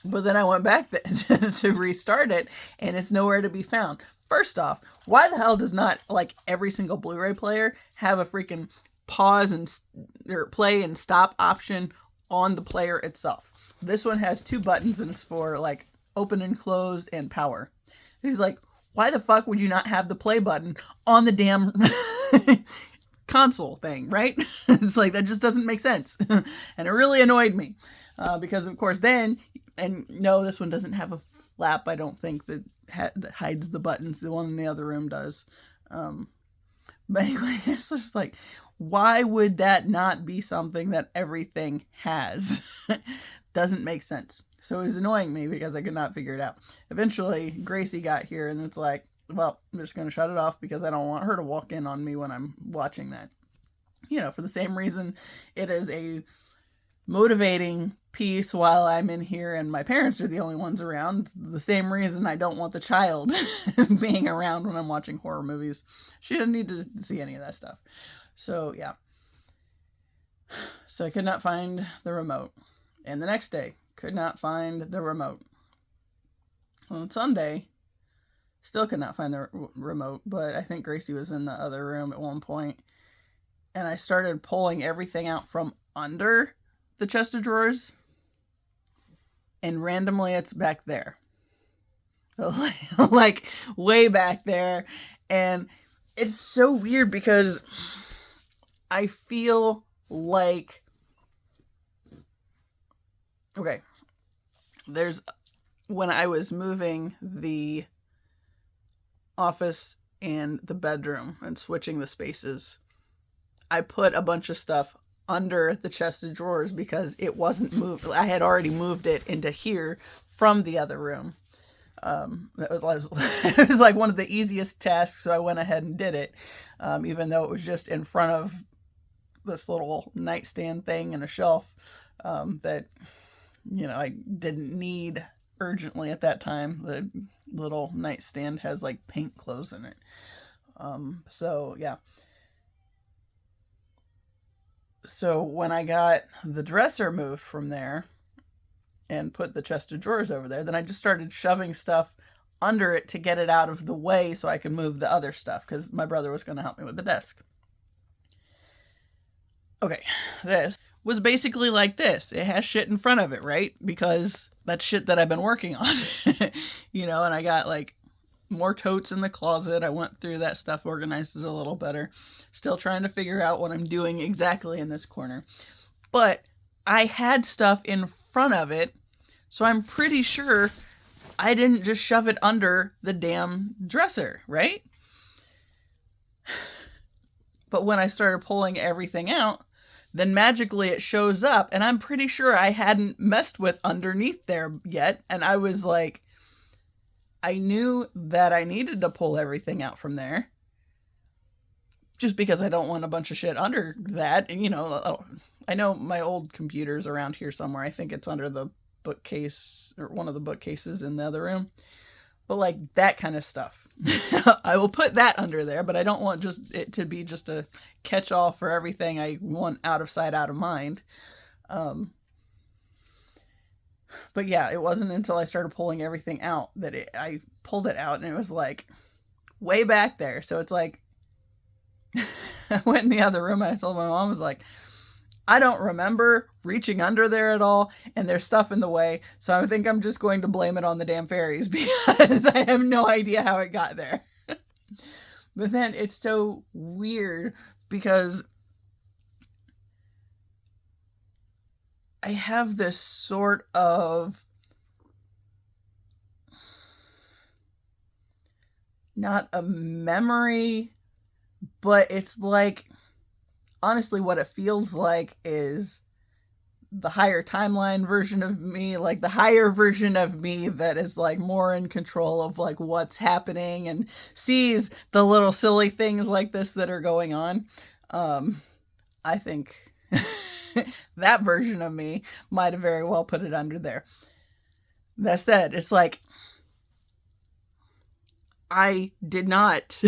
but then I went back to restart it, and it's nowhere to be found. First off, why the hell does not like every single Blu-ray player have a freaking pause or play and stop option on the player itself? This one has 2 buttons, and it's for like open and close and power. He's like, why the fuck would you not have the play button on the damn console thing, right? It's like, that just doesn't make sense. And it really annoyed me because, of course, then, and no, this one doesn't have a flap, I don't think, that hides the buttons. The one in the other room does. But anyway, it's just like, why would that not be something that everything has? Doesn't make sense. So it was annoying me because I could not figure it out. Eventually, Gracie got here, and it's like, well, I'm just going to shut it off because I don't want her to walk in on me when I'm watching that. For the same reason it is a motivating piece while I'm in here and my parents are the only ones around. The same reason I don't want the child being around when I'm watching horror movies. She doesn't need to see any of that stuff. So, yeah. So I could not find the remote. And the next day, could not find the remote. On Sunday, still could not find the remote, but I think Gracie was in the other room at one point. And I started pulling everything out from under the chest of drawers, and randomly it's back there. Like way back there. And it's so weird because I feel like, okay, when I was moving the office and the bedroom and switching the spaces, I put a bunch of stuff under the chest of drawers because it wasn't moved. I had already moved it into here from the other room. It was like one of the easiest tasks, so I went ahead and did it, even though it was just in front of this little nightstand thing and a shelf that, I didn't need urgently at that time. The little nightstand has like paint clothes in it. So, yeah. So when I got the dresser moved from there and put the chest of drawers over there, then I just started shoving stuff under it to get it out of the way so I could move the other stuff, because my brother was going to help me with the desk. Okay, this was basically like this. It has shit in front of it, right? Because that's shit that I've been working on, and I got like more totes in the closet. I went through that stuff, organized it a little better. Still trying to figure out what I'm doing exactly in this corner. But I had stuff in front of it, so I'm pretty sure I didn't just shove it under the damn dresser, right? But when I started pulling everything out, then magically it shows up, and I'm pretty sure I hadn't messed with underneath there yet, and I was like, I knew that I needed to pull everything out from there, just because I don't want a bunch of shit under that. And, you know, I know my old computer's around here somewhere. I think it's under the bookcase, or one of the bookcases in the other room. But like that kind of stuff, I will put that under there, but I don't want just it to be just a catch-all for everything I want out of sight, out of mind. But yeah, it wasn't until I started pulling everything out that I pulled it out, and it was like way back there. So it's like, I went in the other room and I told my mom, I was like, I don't remember reaching under there at all, and there's stuff in the way, so I think I'm just going to blame it on the damn fairies, because I have no idea how it got there. But then it's so weird, because I have this sort of, not a memory, but it's like, honestly, what it feels like is the higher timeline version of me, like the higher version of me that is like more in control of like what's happening and sees the little silly things like this that are going on. I think that version of me might have very well put it under there. That said, it's like, I did not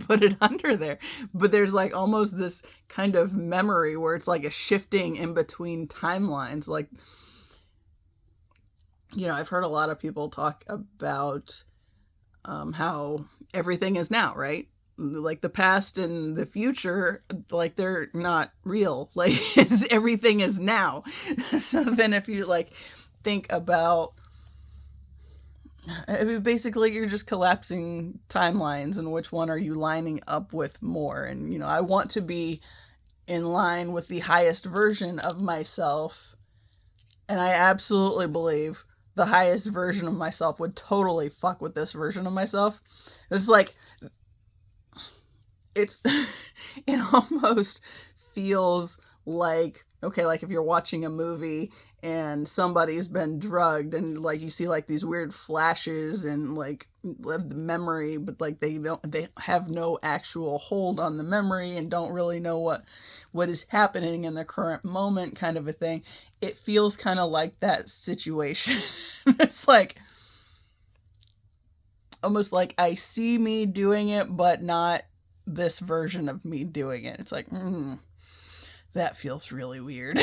put it under there, but there's like almost this kind of memory where it's like a shifting in between timelines. Like, you know, I've heard a lot of people talk about how everything is now, right? Like the past and the future, like they're not real. Like everything is now. So then if you like think about, I mean, basically you're just collapsing timelines, and which one are you lining up with more? And, you know, I want to be in line with the highest version of myself, and I absolutely believe the highest version of myself would totally fuck with this version of myself. It's like, it almost feels like, okay, like if you're watching a movie and somebody's been drugged, and like you see like these weird flashes and like the memory, but like they have no actual hold on the memory and don't really know what is happening in the current moment, kind of a thing. It feels kind of like that situation. It's like almost like I see me doing it, but not this version of me doing it. It's like, that feels really weird.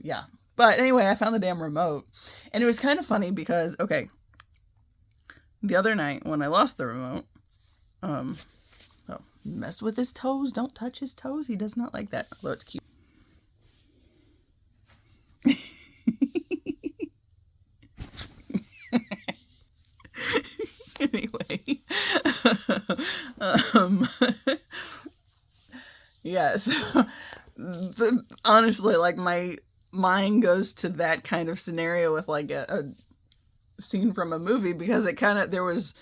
Yeah. But anyway, I found the damn remote, and it was kind of funny because, okay, the other night when I lost the remote, messed with his toes. Don't touch his toes. He does not like that. Although it's cute. Anyway, yeah, so honestly, like my mind goes to that kind of scenario with like a scene from a movie, because it kind of, there was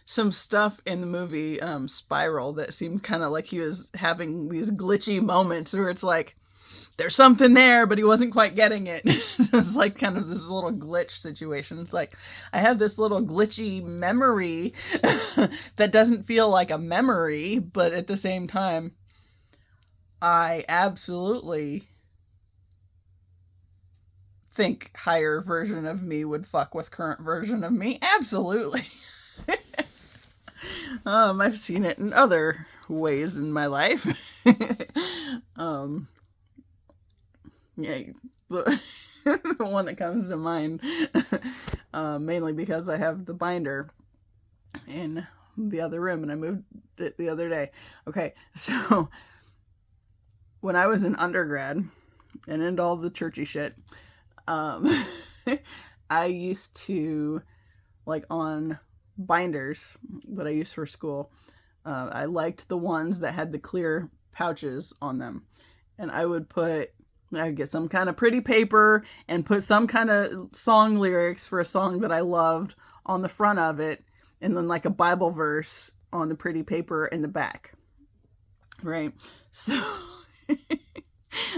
some stuff in the movie Spiral that seemed kind of like he was having these glitchy moments where it's like there's something there, but he wasn't quite getting it. So it's like kind of this little glitch situation. It's like I have this little glitchy memory that doesn't feel like a memory, but at the same time, I absolutely think higher version of me would fuck with current version of me. Absolutely. I've seen it in other ways in my life. Yeah, the one that comes to mind, mainly because I have the binder in the other room and I moved it the other day. Okay, so when I was in undergrad and into all the churchy shit, I used to like on binders that I used for school. I liked the ones that had the clear pouches on them. And I'd get some kind of pretty paper and put some kind of song lyrics for a song that I loved on the front of it. And then like a Bible verse on the pretty paper in the back. Right? So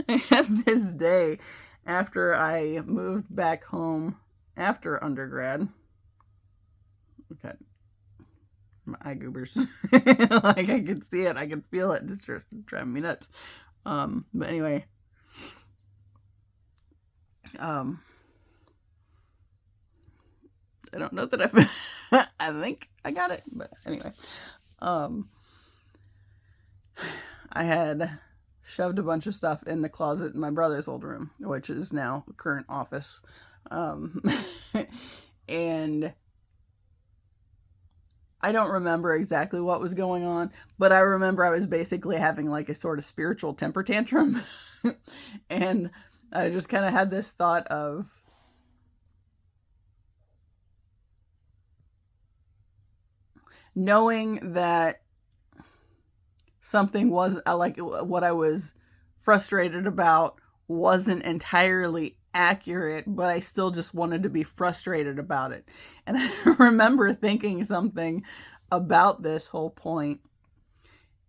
I had this day after I moved back home after undergrad. Okay. My eye goobers. Like I could see it, I could feel it. It's just driving me nuts. But anyway. I don't know that I think I got it, but anyway. I had shoved a bunch of stuff in the closet in my brother's old room, which is now the current office. And I don't remember exactly what was going on, but I remember I was basically having like a sort of spiritual temper tantrum. And I just kind of had this thought of, knowing that something was like what I was frustrated about wasn't entirely accurate, but I still just wanted to be frustrated about it. And I remember thinking something about this whole point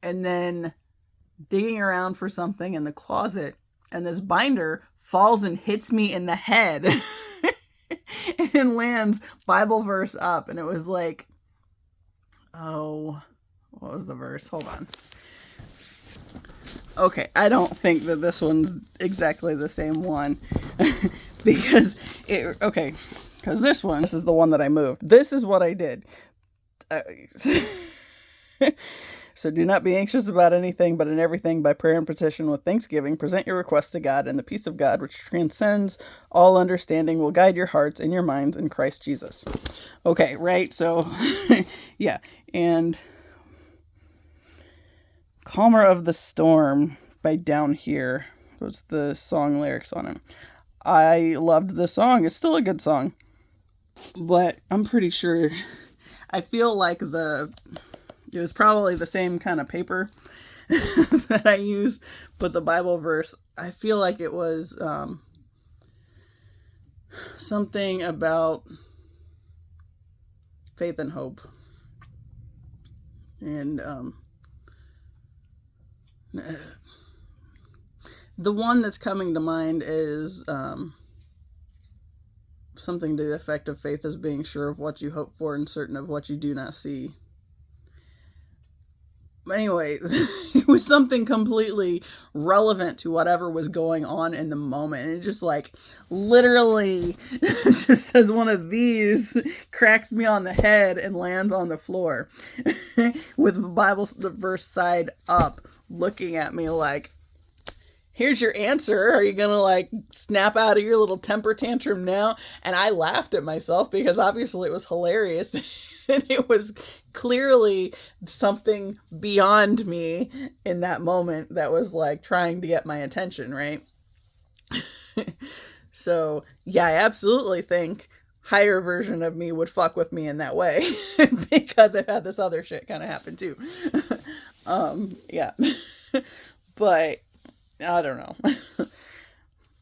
and then digging around for something in the closet, and this binder falls and hits me in the head and lands Bible verse up. And it was like, oh, what was the verse? Hold on. Okay, I don't think that this one's exactly the same one. Because this is the one that I moved. This is what I did. So do not be anxious about anything, but in everything by prayer and petition with thanksgiving, present your requests to God, and the peace of God, which transcends all understanding, will guide your hearts and your minds in Christ Jesus. Okay, right? So, yeah. And Calmer of the Storm by Downhere was the song lyrics on it. I loved the song. It's still a good song. But I'm pretty sure, I feel like it was probably the same kind of paper that I used, but the Bible verse, I feel like it was something about faith and hope. And the one that's coming to mind is something to the effect of faith as being sure of what you hope for and certain of what you do not see. Anyway, it was something completely relevant to whatever was going on in the moment. And it just like literally just says one of these cracks me on the head and lands on the floor with the Bible verse side up looking at me like, here's your answer. Are you going to like snap out of your little temper tantrum now? And I laughed at myself because obviously it was hilarious. And it was clearly something beyond me in that moment that was like trying to get my attention, right? So, yeah, I absolutely think higher version of me would fuck with me in that way because I've had this other shit kind of happen too. Yeah. But I don't know.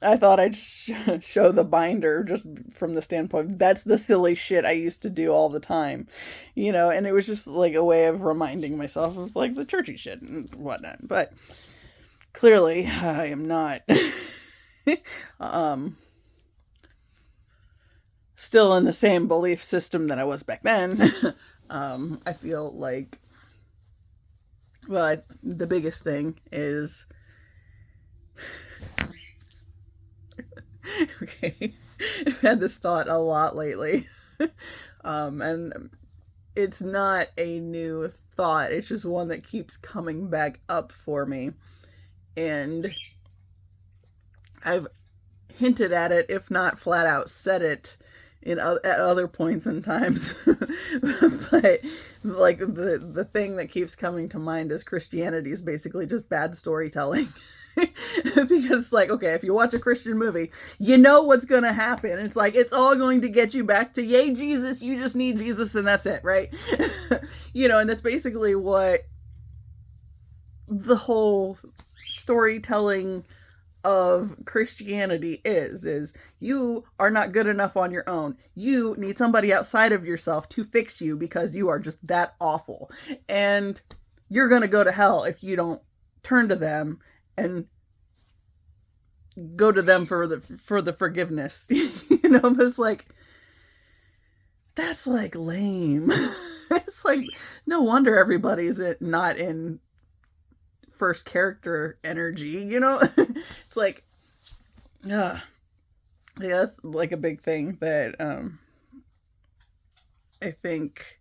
I thought I'd show the binder just from the standpoint, that's the silly shit I used to do all the time, you know, and it was just like a way of reminding myself of like the churchy shit and whatnot. But clearly I am not still in the same belief system that I was back then. I feel like, well, the biggest thing is, okay, I've had this thought a lot lately. And it's not a new thought. It's just one that keeps coming back up for me. And I've hinted at it, if not flat out said it at other points in times. But like the thing that keeps coming to mind is Christianity is basically just bad storytelling. Because, like, okay, if you watch a Christian movie, you know what's going to happen. It's like, it's all going to get you back to, yay, Jesus, you just need Jesus, and that's it, right? And that's basically what the whole storytelling of Christianity is you are not good enough on your own. You need somebody outside of yourself to fix you because you are just that awful. And you're going to go to hell if you don't turn to them and go to them for the forgiveness. But it's like, that's like lame. It's like, no wonder everybody's not in first character energy, It's like, yeah, that's like a big thing that I think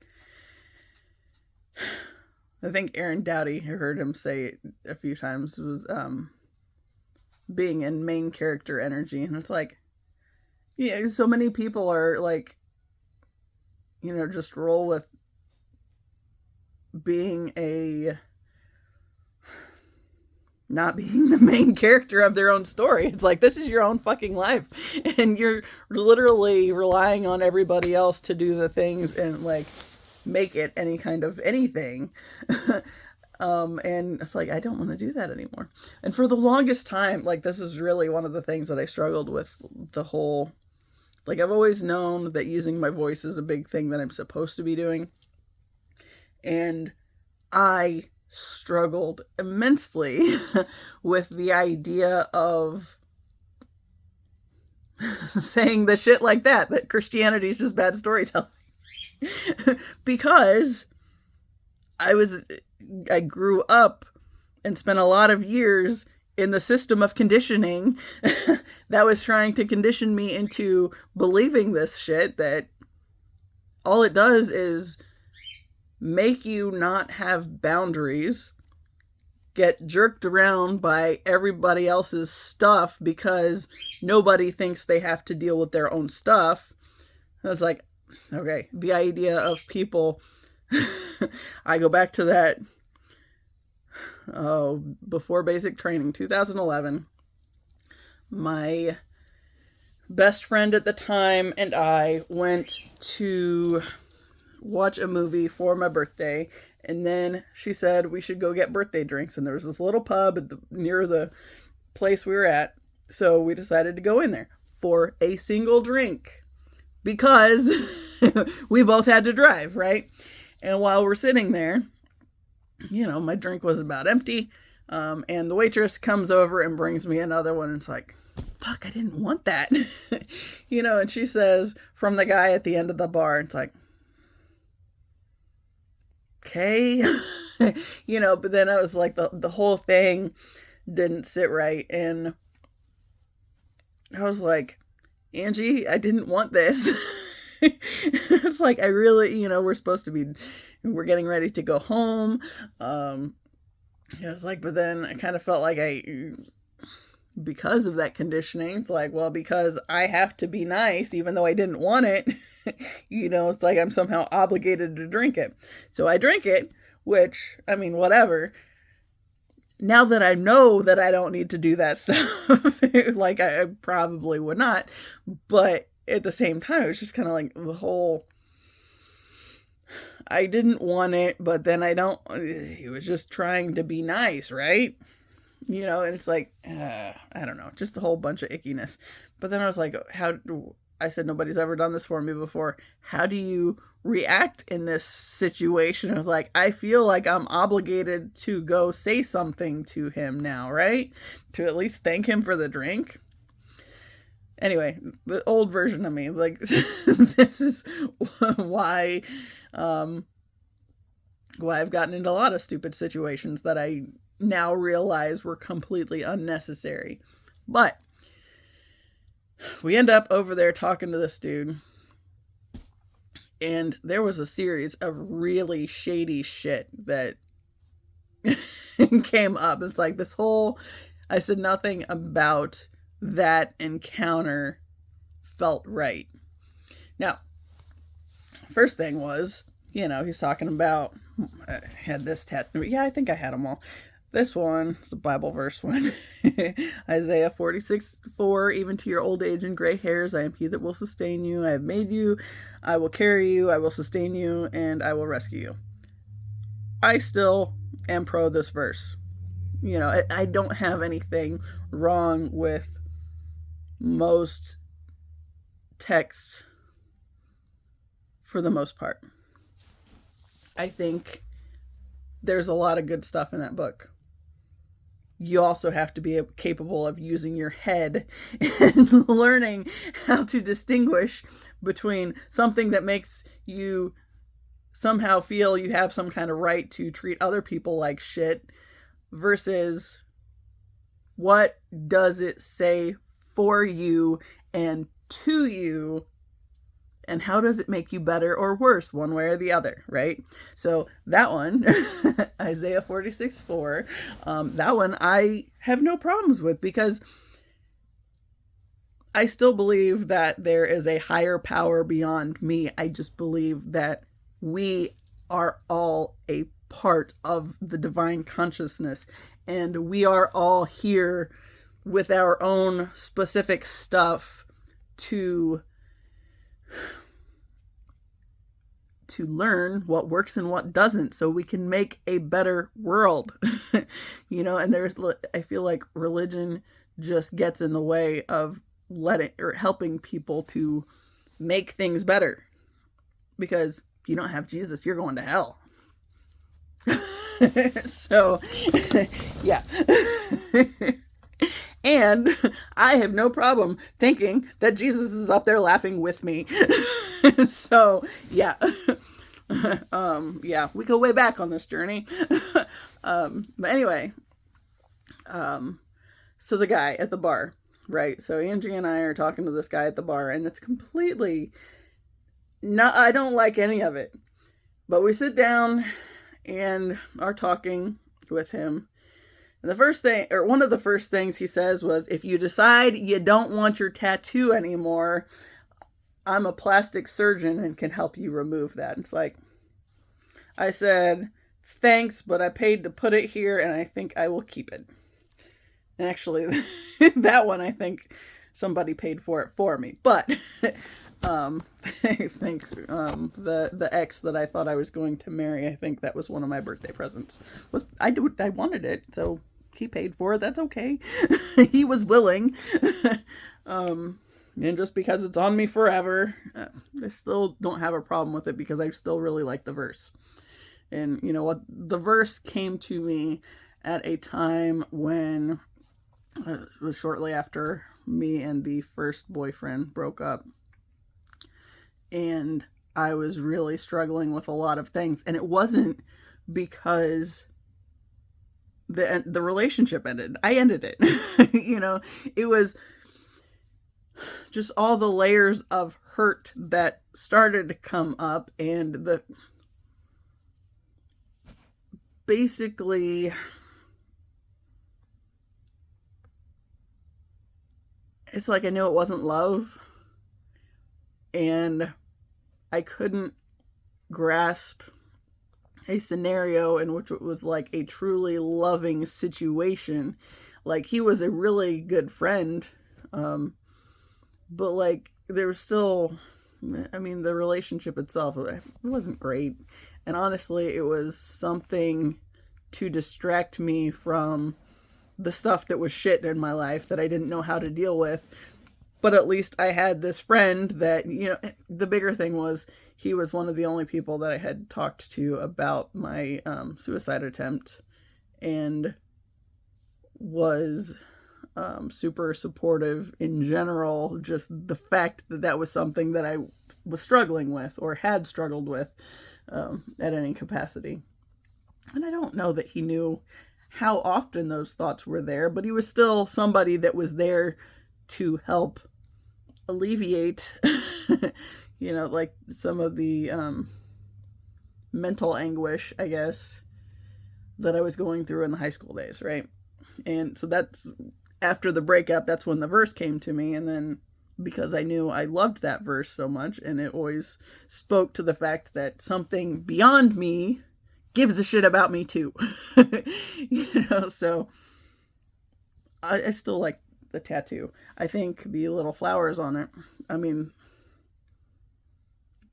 Aaron Doughty, I heard him say it a few times, was being in main character energy. And it's like, so many people are like, just roll with not being the main character of their own story. It's like, this is your own fucking life. And you're literally relying on everybody else to do the things and like make it any kind of anything. And it's like, I don't want to do that anymore. And for the longest time, like, this is really one of the things that I struggled with the whole, like, I've always known that using my voice is a big thing that I'm supposed to be doing. And I struggled immensely with the idea of saying the shit like that Christianity is just bad storytelling. Because I grew up and spent a lot of years in the system of conditioning that was trying to condition me into believing this shit, that all it does is make you not have boundaries, get jerked around by everybody else's stuff because nobody thinks they have to deal with their own stuff. And it's like, okay, the idea of people, I go back to that, before basic training, 2011, my best friend at the time and I went to watch a movie for my birthday, and then she said we should go get birthday drinks, and there was this little pub near the place we were at, so we decided to go in there for a single drink because we both had to drive, right? And while we're sitting there, my drink was about empty, and the waitress comes over and brings me another one, and it's like, fuck, I didn't want that. And she says, from the guy at the end of the bar, it's like, okay. But then I was like, the whole thing didn't sit right, and I was like, Angie, I didn't want this. It's like, I really, we're getting ready to go home. I was like, but then I kind of felt like because of that conditioning, it's like, well, because I have to be nice, even though I didn't want it, it's like I'm somehow obligated to drink it. So I drink it, which, I mean, whatever. Now that I know that I don't need to do that stuff, like I probably would not, but at the same time, it was just kind of like the whole, I didn't want it, but then he was just trying to be nice, right? And it's like, I don't know, just a whole bunch of ickiness. But then I was like, I said, nobody's ever done this for me before. How do you react in this situation? I was like, I feel like I'm obligated to go say something to him now, right? To at least thank him for the drink. Anyway, the old version of me, like, this is why I've gotten into a lot of stupid situations that I now realize were completely unnecessary. But we end up over there talking to this dude, and there was a series of really shady shit that came up. It's like I said nothing about that encounter felt right. Now, first thing was, he's talking about, I had this tattoo. Yeah, I think I had them all. This one is a Bible verse one. Isaiah 46:4, even to your old age and gray hairs, I am he that will sustain you. I have made you, I will carry you, I will sustain you, and I will rescue you. I still am pro this verse. You know, I don't have anything wrong with most texts for the most part. I think there's a lot of good stuff in that book. You also have to be capable of using your head and learning how to distinguish between something that makes you somehow feel you have some kind of right to treat other people like shit versus what does it say for you and to you, and how does it make you better or worse one way or the other, right? So that one, Isaiah 46:4, that one I have no problems with, because I still believe that there is a higher power beyond me. I just believe that we are all a part of the divine consciousness, and we are all here with our own specific stuff to learn what works and what doesn't, so we can make a better world. You know, and I feel like religion just gets in the way of helping people to make things better, because if you don't have Jesus, you're going to hell. So yeah. And I have no problem thinking that Jesus is up there laughing with me. So yeah. Yeah, we go way back on this journey. But anyway, so the guy at the bar, right? So Angie and I are talking to this guy at the bar, and it's completely I don't like any of it. But we sit down and are talking with him. And the first thing, or one of the first things he says was, if you decide you don't want your tattoo anymore, I'm a plastic surgeon and can help you remove that. It's like, I said, thanks, but I paid to put it here, and I think I will keep it. And actually, that one, I think somebody paid for it for me. But I think the ex that I thought I was going to marry, I think that was one of my birthday presents. I wanted it, so he paid for it. That's okay. He was willing. And just because it's on me forever, I still don't have a problem with it, because I still really like the verse. And you know what? The verse came to me at a time when it was shortly after me and the first boyfriend broke up. And I was really struggling with a lot of things. And it wasn't because the relationship ended. I ended it. You know, it was just all the layers of hurt that started to come up, and basically it's like I knew it wasn't love, and I couldn't grasp a scenario in which it was like a truly loving situation. Like, he was a really good friend, but like there was still, I mean, the relationship itself, it wasn't great. And honestly, it was something to distract me from the stuff that was shit in my life that I didn't know how to deal with. But at least I had this friend that, you know, the bigger thing was he was one of the only people that I had talked to about my suicide attempt, and was super supportive in general. Just the fact that that was something that I was struggling with, or had struggled with at any capacity. And I don't know that he knew how often those thoughts were there, but he was still somebody that was there to help alleviate, you know, like some of the mental anguish, I guess, that I was going through in the high school days, right? And so that's, after the breakup, that's when the verse came to me. And then because I knew I loved that verse so much, and it always spoke to the fact that something beyond me gives a shit about me too. So I still like the tattoo. I think the little flowers on it, I mean,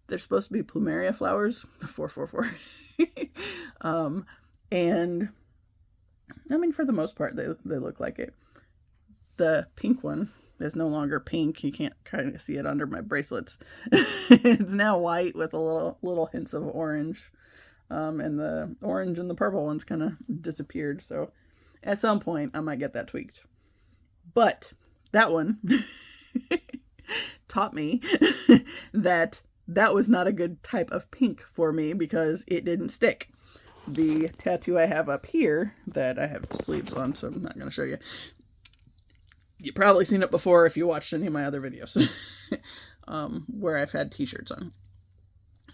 they're supposed to be plumeria flowers, 444. And I mean, for the most part, they look like it. The pink one is no longer pink. You can't kind of see it under my bracelets. It's now white with a little hints of orange. And the orange and the purple ones kind of disappeared. So at some point, I might get that tweaked. But that one taught me that was not a good type of pink for me because it didn't stick. The tattoo I have up here that I have sleeves on, so I'm not going to show you. You've probably seen it before if you watched any of my other videos where I've had t-shirts on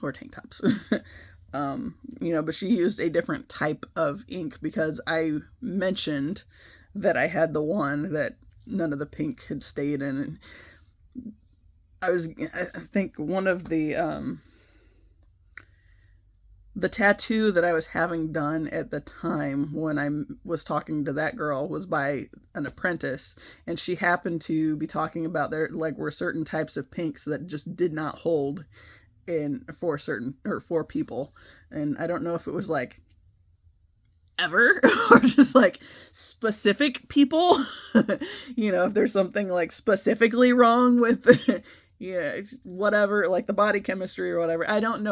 or tank tops. But she used a different type of ink because I mentioned that I had the one that none of the pink had stayed in. And I think one of the tattoo that I was having done at the time when I was talking to that girl was by an apprentice, and she happened to be talking about there were certain types of pinks that just did not hold for people. And I don't know if it was like ever or just like specific people. If there's something like specifically wrong with whatever, like the body chemistry or whatever. I don't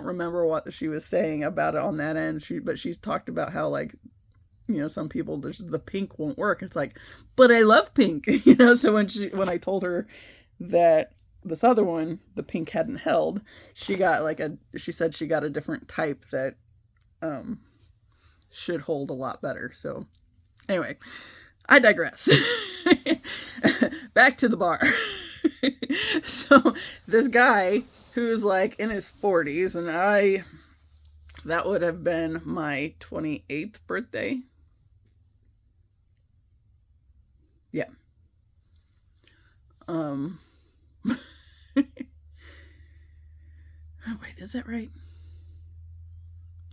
remember what she was saying about it on that end. But she's talked about how some people, the pink won't work. It's like, but I love pink, so when I told her that this other one, the pink hadn't held, she said she got a different type that should hold a lot better. So anyway, I digress. Back to the bar. So this guy who's like in his 40s, and that would have been my 28th birthday. Yeah. Wait, is that right?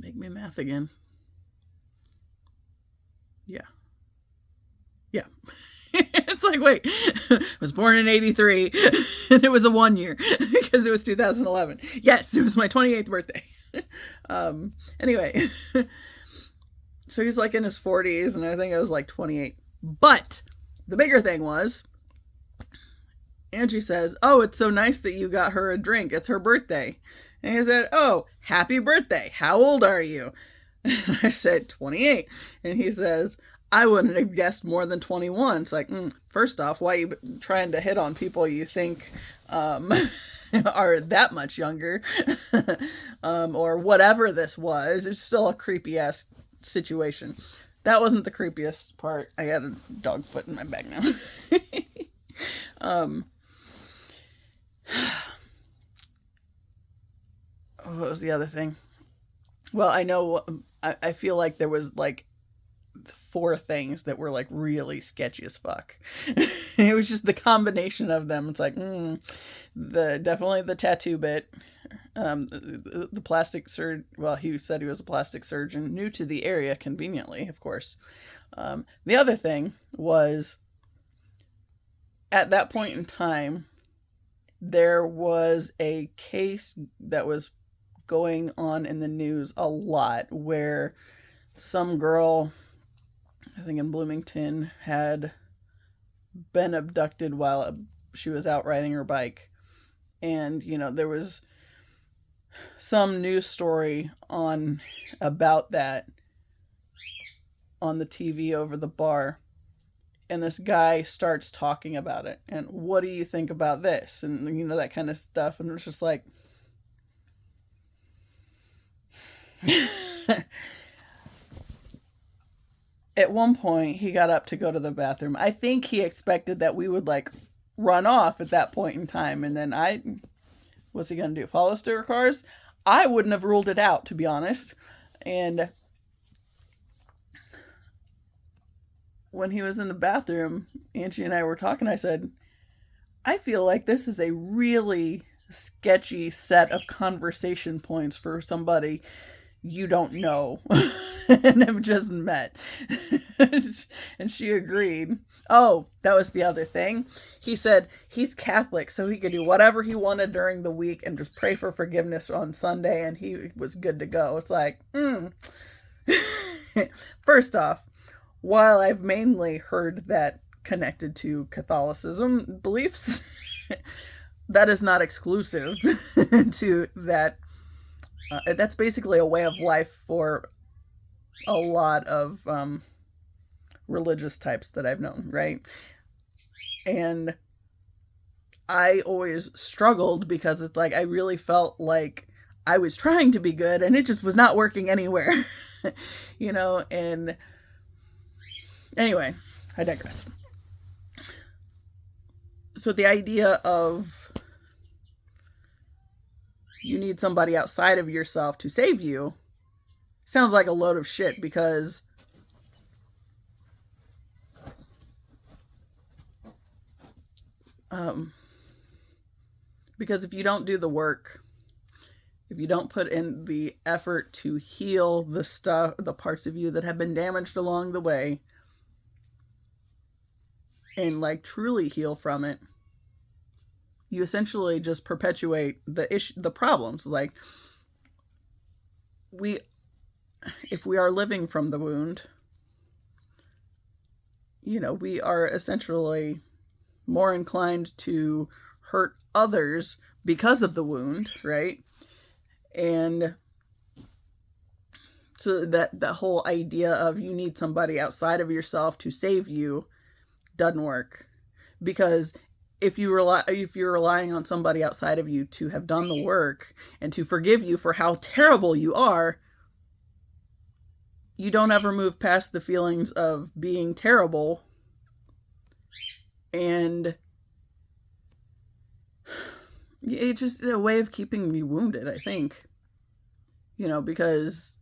Make me math again. Yeah. It's like, wait, I was born in 83 and it was a 1 year because it was 2011. Yes, it was my 28th birthday. Anyway, so he's like in his 40s and I think I was like 28. But the bigger thing was, Angie says, "Oh, it's so nice that you got her a drink. It's her birthday." And he said, "Oh, happy birthday. How old are you?" And I said, 28. And he says, "I wouldn't have guessed more than 21. It's like, first off, why are you trying to hit on people you think are that much younger? Or whatever this was. It's still a creepy-ass situation. That wasn't the creepiest part. I got a dog foot in my bag now. What was the other thing? Well, I feel like there was like 4 things that were like really sketchy as fuck. It was just the combination of them. It's like, definitely the tattoo bit, the plastic surgeon. Well, he said he was a plastic surgeon, new to the area, conveniently, of course. The other thing was, at that point in time, there was a case that was going on in the news a lot where some girl, I think in Bloomington, had been abducted while she was out riding her bike. And, there was some news story about that on the TV over the bar. And this guy starts talking about it. And what do you think about this? And, that kind of stuff. And it's just like, at one point, he got up to go to the bathroom. I think he expected that we would, run off at that point in time. And then what's he going to do? Follow us to our cars? I wouldn't have ruled it out, to be honest. And when he was in the bathroom, Angie and I were talking. I said, I feel like this is a really sketchy set of conversation points for somebody you don't know and have just met. And she agreed. Oh, that was the other thing. He said he's Catholic, so he could do whatever he wanted during the week and just pray for forgiveness on Sunday, and he was good to go. It's like, First off, while I've mainly heard that connected to Catholicism beliefs, that is not exclusive to that. That's basically a way of life for a lot of religious types that I've known, right? And I always struggled because it's like I really felt like I was trying to be good and it just was not working anywhere. And anyway, I digress. So the idea of you need somebody outside of yourself to save you sounds like a load of shit because if you don't do the work, if you don't put in the effort to heal the parts of you that have been damaged along the way and like truly heal from it, you essentially just perpetuate the problems. Like if we are living from the wound, we are essentially more inclined to hurt others because of the wound, right? And so that whole idea of you need somebody outside of yourself to save you doesn't work, because if you're relying on somebody outside of you to have done the work and to forgive you for how terrible you are, you don't ever move past the feelings of being terrible. And it's just a way of keeping me wounded, I think. Because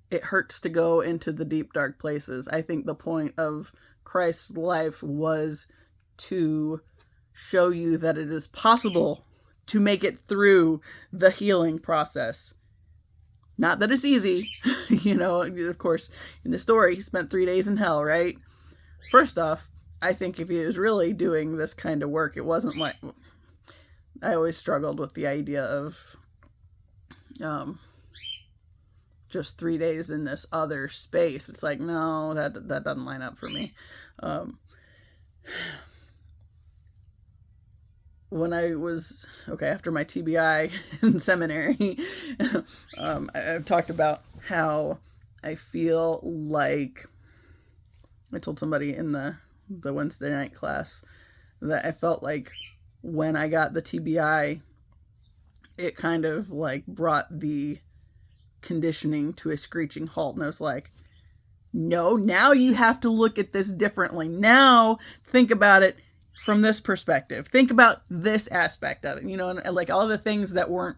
it hurts to go into the deep, dark places. I think the point of Christ's life was to show you that it is possible to make it through the healing process. Not that it's easy. Of course, in the story, he spent 3 days in hell, right? First off, I think if he was really doing this kind of work, it wasn't like... I always struggled with the idea of just 3 days in this other space. It's like, no, that doesn't line up for me. When I was, after my TBI in seminary, I've talked about how I feel like, I told somebody in the Wednesday night class that I felt like when I got the TBI, it kind of like brought the conditioning to a screeching halt. And I was like, no, now you have to look at this differently. Now think about it from this perspective. Think about this aspect of it, and like all the things that weren't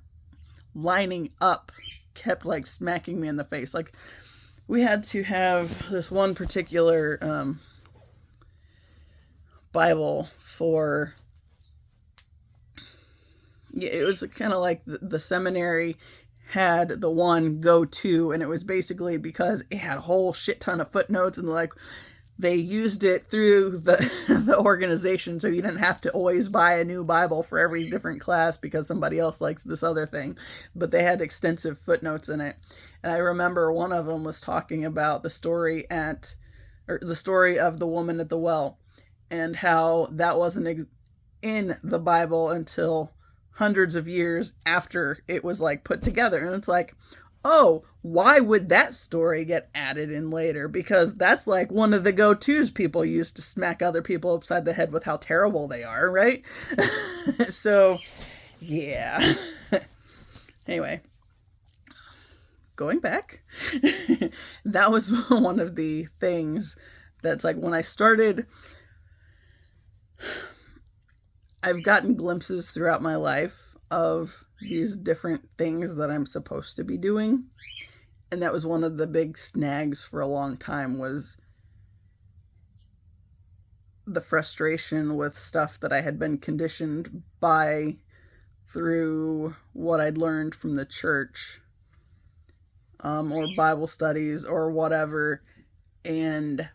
lining up kept like smacking me in the face. Like we had to have this one particular Bible for, it was kind of like the seminary had the one go-to, and it was basically because it had a whole shit ton of footnotes, and like they used it through the organization, so you didn't have to always buy a new Bible for every different class because somebody else likes this other thing. But they had extensive footnotes in it. And I remember one of them was talking about the story of the woman at the well, and how that wasn't in the Bible until hundreds of years after it was like put together. And it's like, oh, why would that story get added in later? Because that's like one of the go-tos people use to smack other people upside the head with how terrible they are, right? So, yeah. Anyway, going back, that was one of the things that's like when I started, I've gotten glimpses throughout my life of these different things that I'm supposed to be doing. And that was one of the big snags for a long time, was the frustration with stuff that I had been conditioned by through what I'd learned from the church or Bible studies or whatever, and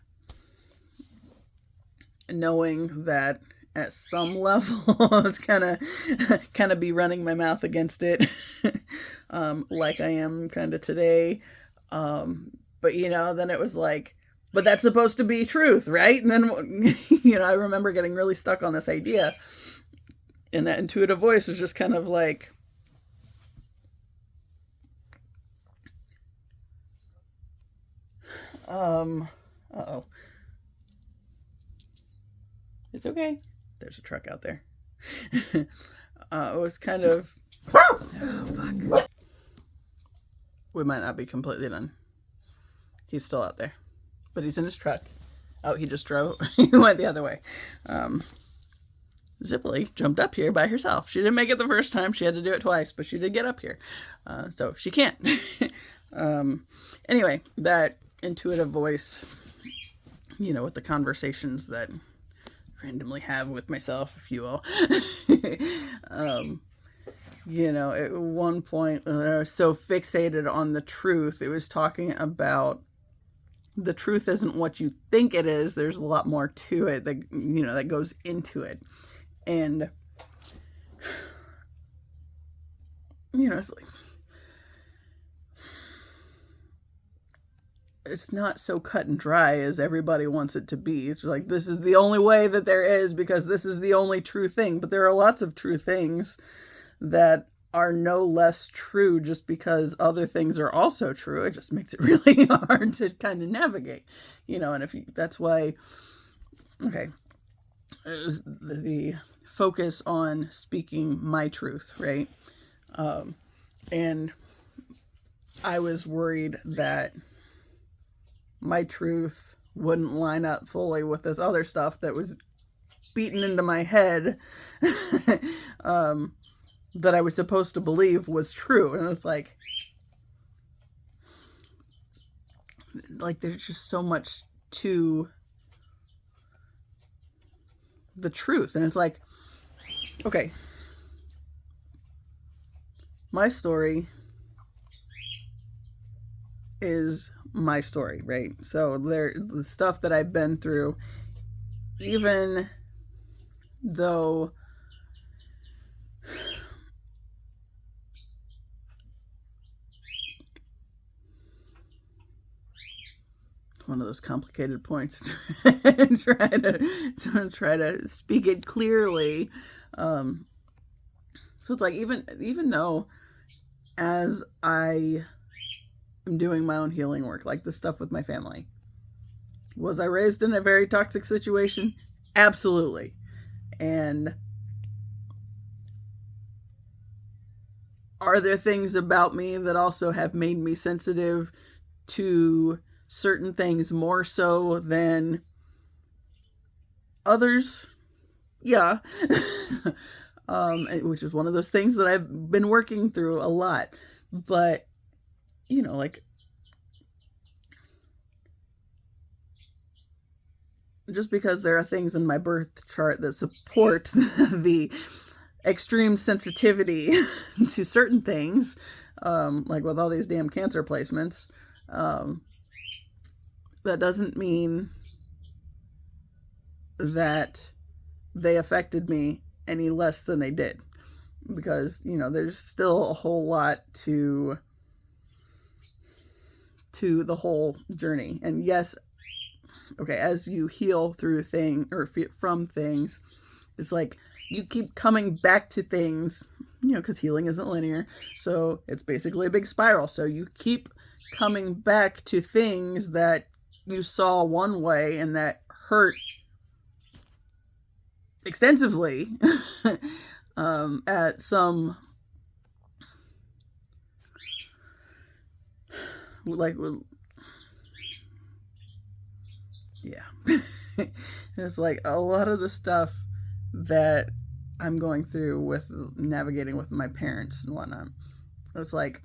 knowing that at some level I was kind of be running my mouth against it, like I am kind of today. But then it was like, but that's supposed to be truth, right? And then I remember getting really stuck on this idea, and that intuitive voice was just kind of like, uh-oh. It's okay. There's a truck out there. It was kind of, oh, fuck. We might not be completely done. He's still out there, but he's in his truck. Oh, he just drove. He went the other way. Zippily jumped up here by herself. She didn't make it the first time. She had to do it twice, but she did get up here. So she can't. Anyway, that intuitive voice, with the conversations that I randomly have with myself, if you will. At one point, I was so fixated on the truth. It was talking about the truth isn't what you think it is. There's a lot more to it that goes into it. And, it's like, it's not so cut and dry as everybody wants it to be. It's like, this is the only way that there is because this is the only true thing. But there are lots of true things that are no less true just because other things are also true. It just makes it really hard to kind of navigate, and that's why, okay, it was the focus on speaking my truth, right? And I was worried that my truth wouldn't line up fully with this other stuff that was beaten into my head, that I was supposed to believe was true. And it's like there's just so much to the truth. And it's like, okay, my story is my story, right? So the stuff that I've been through, even though one of those complicated points, try to speak it clearly. So it's like, even though as I am doing my own healing work, like the stuff with my family, was I raised in a very toxic situation? Absolutely. And are there things about me that also have made me sensitive to certain things more so than others? Yeah. Which is one of those things that I've been working through a lot. But, just because there are things in my birth chart that support the extreme sensitivity to certain things, like with all these damn cancer placements, that doesn't mean that they affected me any less than they did. Because, there's still a whole lot to the whole journey. And yes, okay, as you heal through from things, it's like you keep coming back to things, because healing isn't linear. So it's basically a big spiral. So you keep coming back to things that you saw one way and that hurt extensively at some, yeah. It's like a lot of the stuff that I'm going through with navigating with my parents and whatnot. It's like,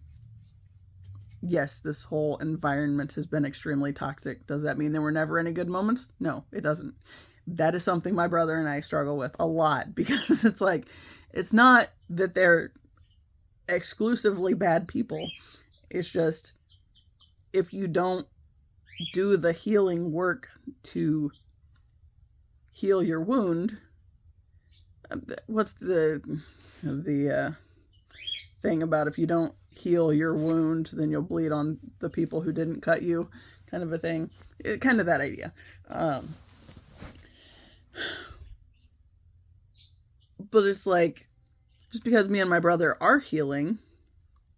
yes, this whole environment has been extremely toxic. Does that mean there were never any good moments? No, it doesn't. That is something my brother and I struggle with a lot, because it's like, it's not that they're exclusively bad people. It's just if you don't do the healing work to heal your wound, what's the thing about if you don't heal your wound, then you'll bleed on the people who didn't cut you, kind of a thing. Kind of that idea. But it's like, just because me and my brother are healing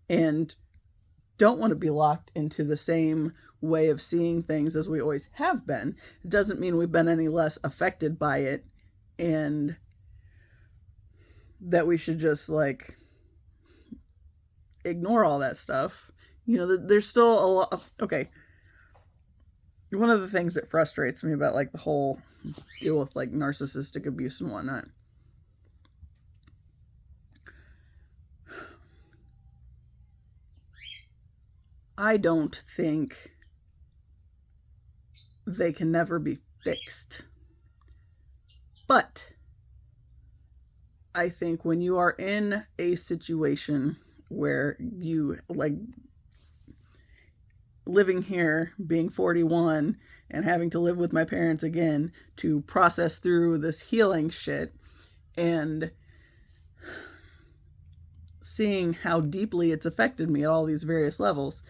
and don't want to be locked into the same way of seeing things as we always have been, it doesn't mean we've been any less affected by it, and that we should just like ignore all that stuff. You know, there's still a lot. Okay. One of the things that frustrates me about like the whole deal with like narcissistic abuse and whatnot, I don't think they can never be fixed. But I think when you are in a situation where you, like, living here, being 41, and having to live with my parents again to process through this healing shit, and seeing how deeply it's affected me at all these various levels,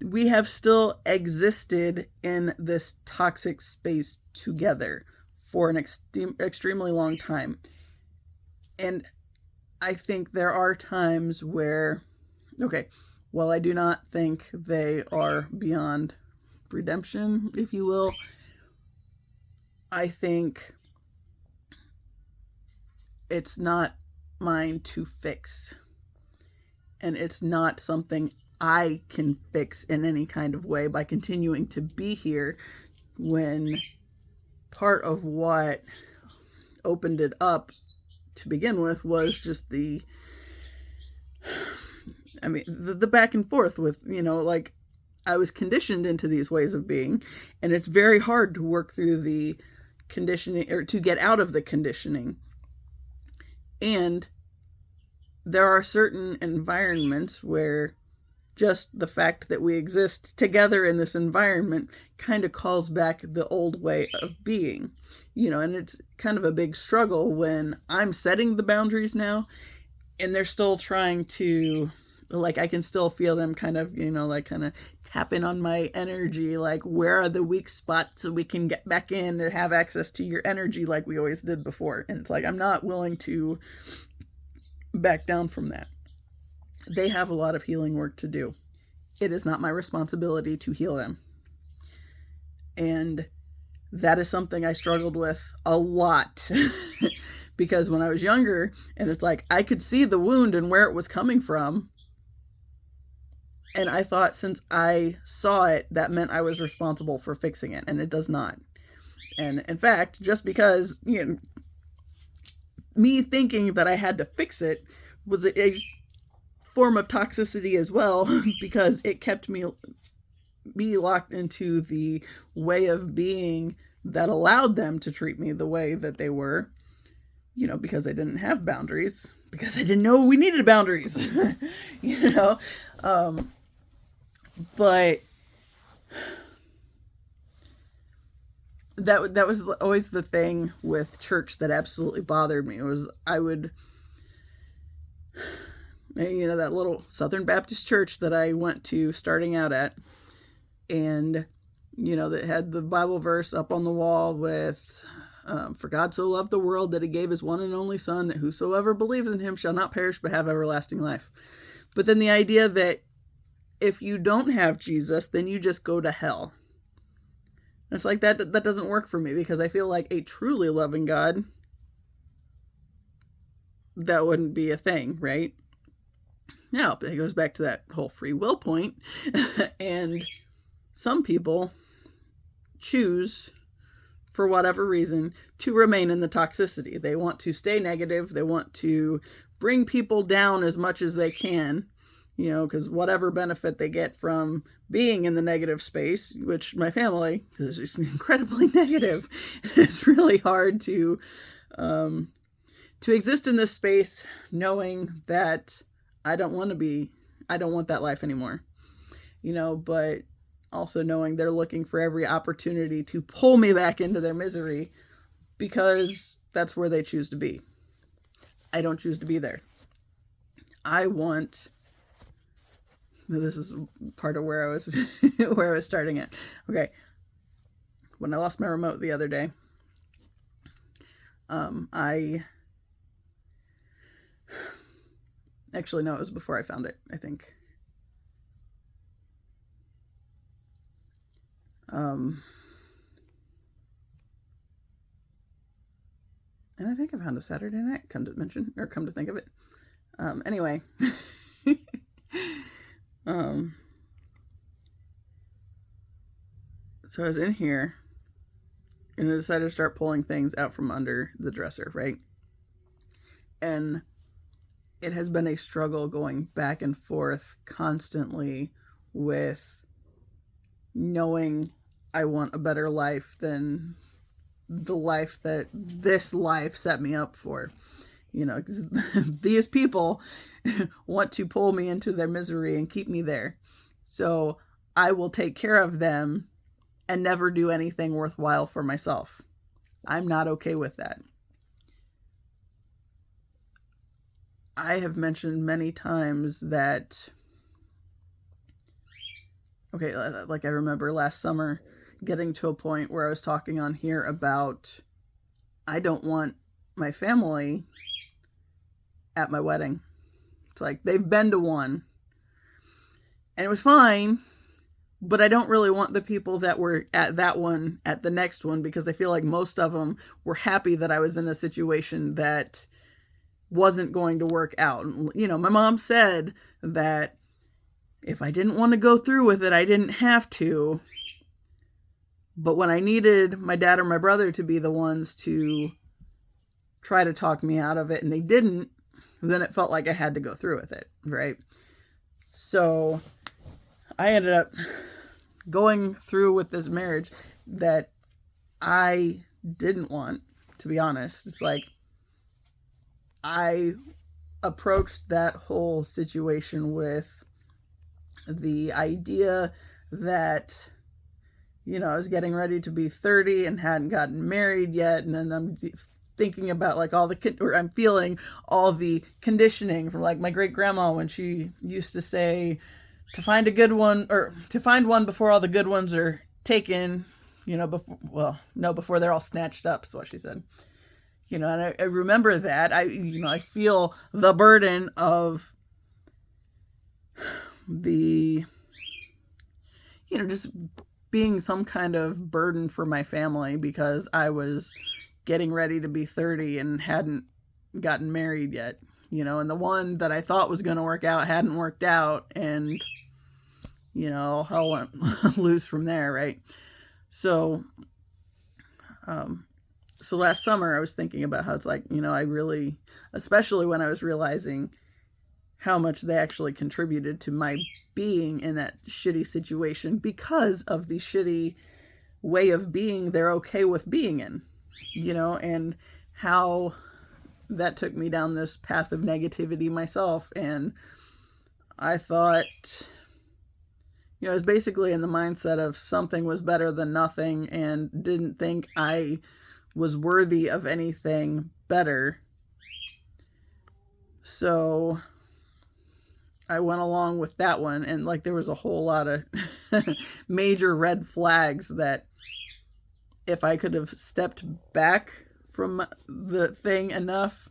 we have still existed in this toxic space together for an extremely long time. And I think there are times where, okay, while I do not think they are beyond redemption, if you will, I think it's not mine to fix. And it's not something I can fix in any kind of way by continuing to be here, when part of what opened it up to begin with was just the back and forth with, you know, like, I was conditioned into these ways of being, and it's very hard to work through the conditioning, or to get out of the conditioning. And there are certain environments where just the fact that we exist together in this environment kind of calls back the old way of being, you know, and it's kind of a big struggle when I'm setting the boundaries now and they're still trying to, like, I can still feel them kind of, you know, like kind of tapping on my energy, like, where are the weak spots so we can get back in and have access to your energy like we always did before. And it's like, I'm not willing to back down from that. They have a lot of healing work to do. It is not my responsibility to heal them. And that is something I struggled with a lot. Because when I was younger, and it's like, I could see the wound and where it was coming from. And I thought since I saw it, that meant I was responsible for fixing it. And it does not. And in fact, just because, you know, me thinking that I had to fix it was a form of toxicity as well, because it kept me locked into the way of being that allowed them to treat me the way that they were, you know, because I didn't have boundaries, because I didn't know we needed boundaries, you know, but that was always the thing with church that absolutely bothered me. It was, I would, you know, that little Southern Baptist church that I went to starting out at, and, you know, that had the Bible verse up on the wall with, for God so loved the world that he gave his one and only son, that whosoever believes in him shall not perish but have everlasting life. But then the idea that if you don't have Jesus, then you just go to hell. And it's like, that doesn't work for me, because I feel like a truly loving God, that wouldn't be a thing, right? Now, it goes back to that whole free will point. And some people choose, for whatever reason, to remain in the toxicity. They want to stay negative. They want to bring people down as much as they can, you know, because whatever benefit they get from being in the negative space, which my family is just incredibly negative. It's really hard to exist in this space knowing that I don't want that life anymore, you know, but also knowing they're looking for every opportunity to pull me back into their misery because that's where they choose to be. I don't choose to be there. I want... This is part of where I was where I was starting at. Okay. When I lost my remote the other day, actually, no, it was before I found it, I think. And I think I found a Saturday night, come to think of it. Anyway. So I was in here, and I decided to start pulling things out from under the dresser, right? And it has been a struggle going back and forth constantly with knowing I want a better life than the life that this life set me up for. You know, 'cause these people want to pull me into their misery and keep me there. So I will take care of them and never do anything worthwhile for myself. I'm not okay with that. I have mentioned many times that, okay, like I remember last summer getting to a point where I was talking on here about I don't want my family at my wedding. It's like they've been to one and it was fine, but I don't really want the people that were at that one at the next one, because I feel like most of them were happy that I was in a situation that wasn't going to work out. You know, my mom said that if I didn't want to go through with it, I didn't have to. But when I needed my dad or my brother to be the ones to try to talk me out of it, and they didn't, then it felt like I had to go through with it, right? So I ended up going through with this marriage that I didn't want, to be honest. It's like I approached that whole situation with the idea that, you know, I was getting ready to be 30 and hadn't gotten married yet. And then I'm thinking about like I'm feeling all the conditioning from like my great grandma when she used to say to find a good one, or to find one before all the good ones are taken, you know, before they're all snatched up is what she said. You know, and I remember that. I feel the burden of the, you know, just being some kind of burden for my family because I was getting ready to be 30 and hadn't gotten married yet, you know, and the one that I thought was going to work out hadn't worked out, and, you know, hell went loose from there, right? So last summer I was thinking about how it's like, you know, I really, especially when I was realizing how much they actually contributed to my being in that shitty situation because of the shitty way of being they're okay with being in, you know, and how that took me down this path of negativity myself. And I thought, you know, I was basically in the mindset of something was better than nothing and didn't think I was worthy of anything better. So I went along with that one, and like there was a whole lot of major red flags that if I could have stepped back from the thing enough,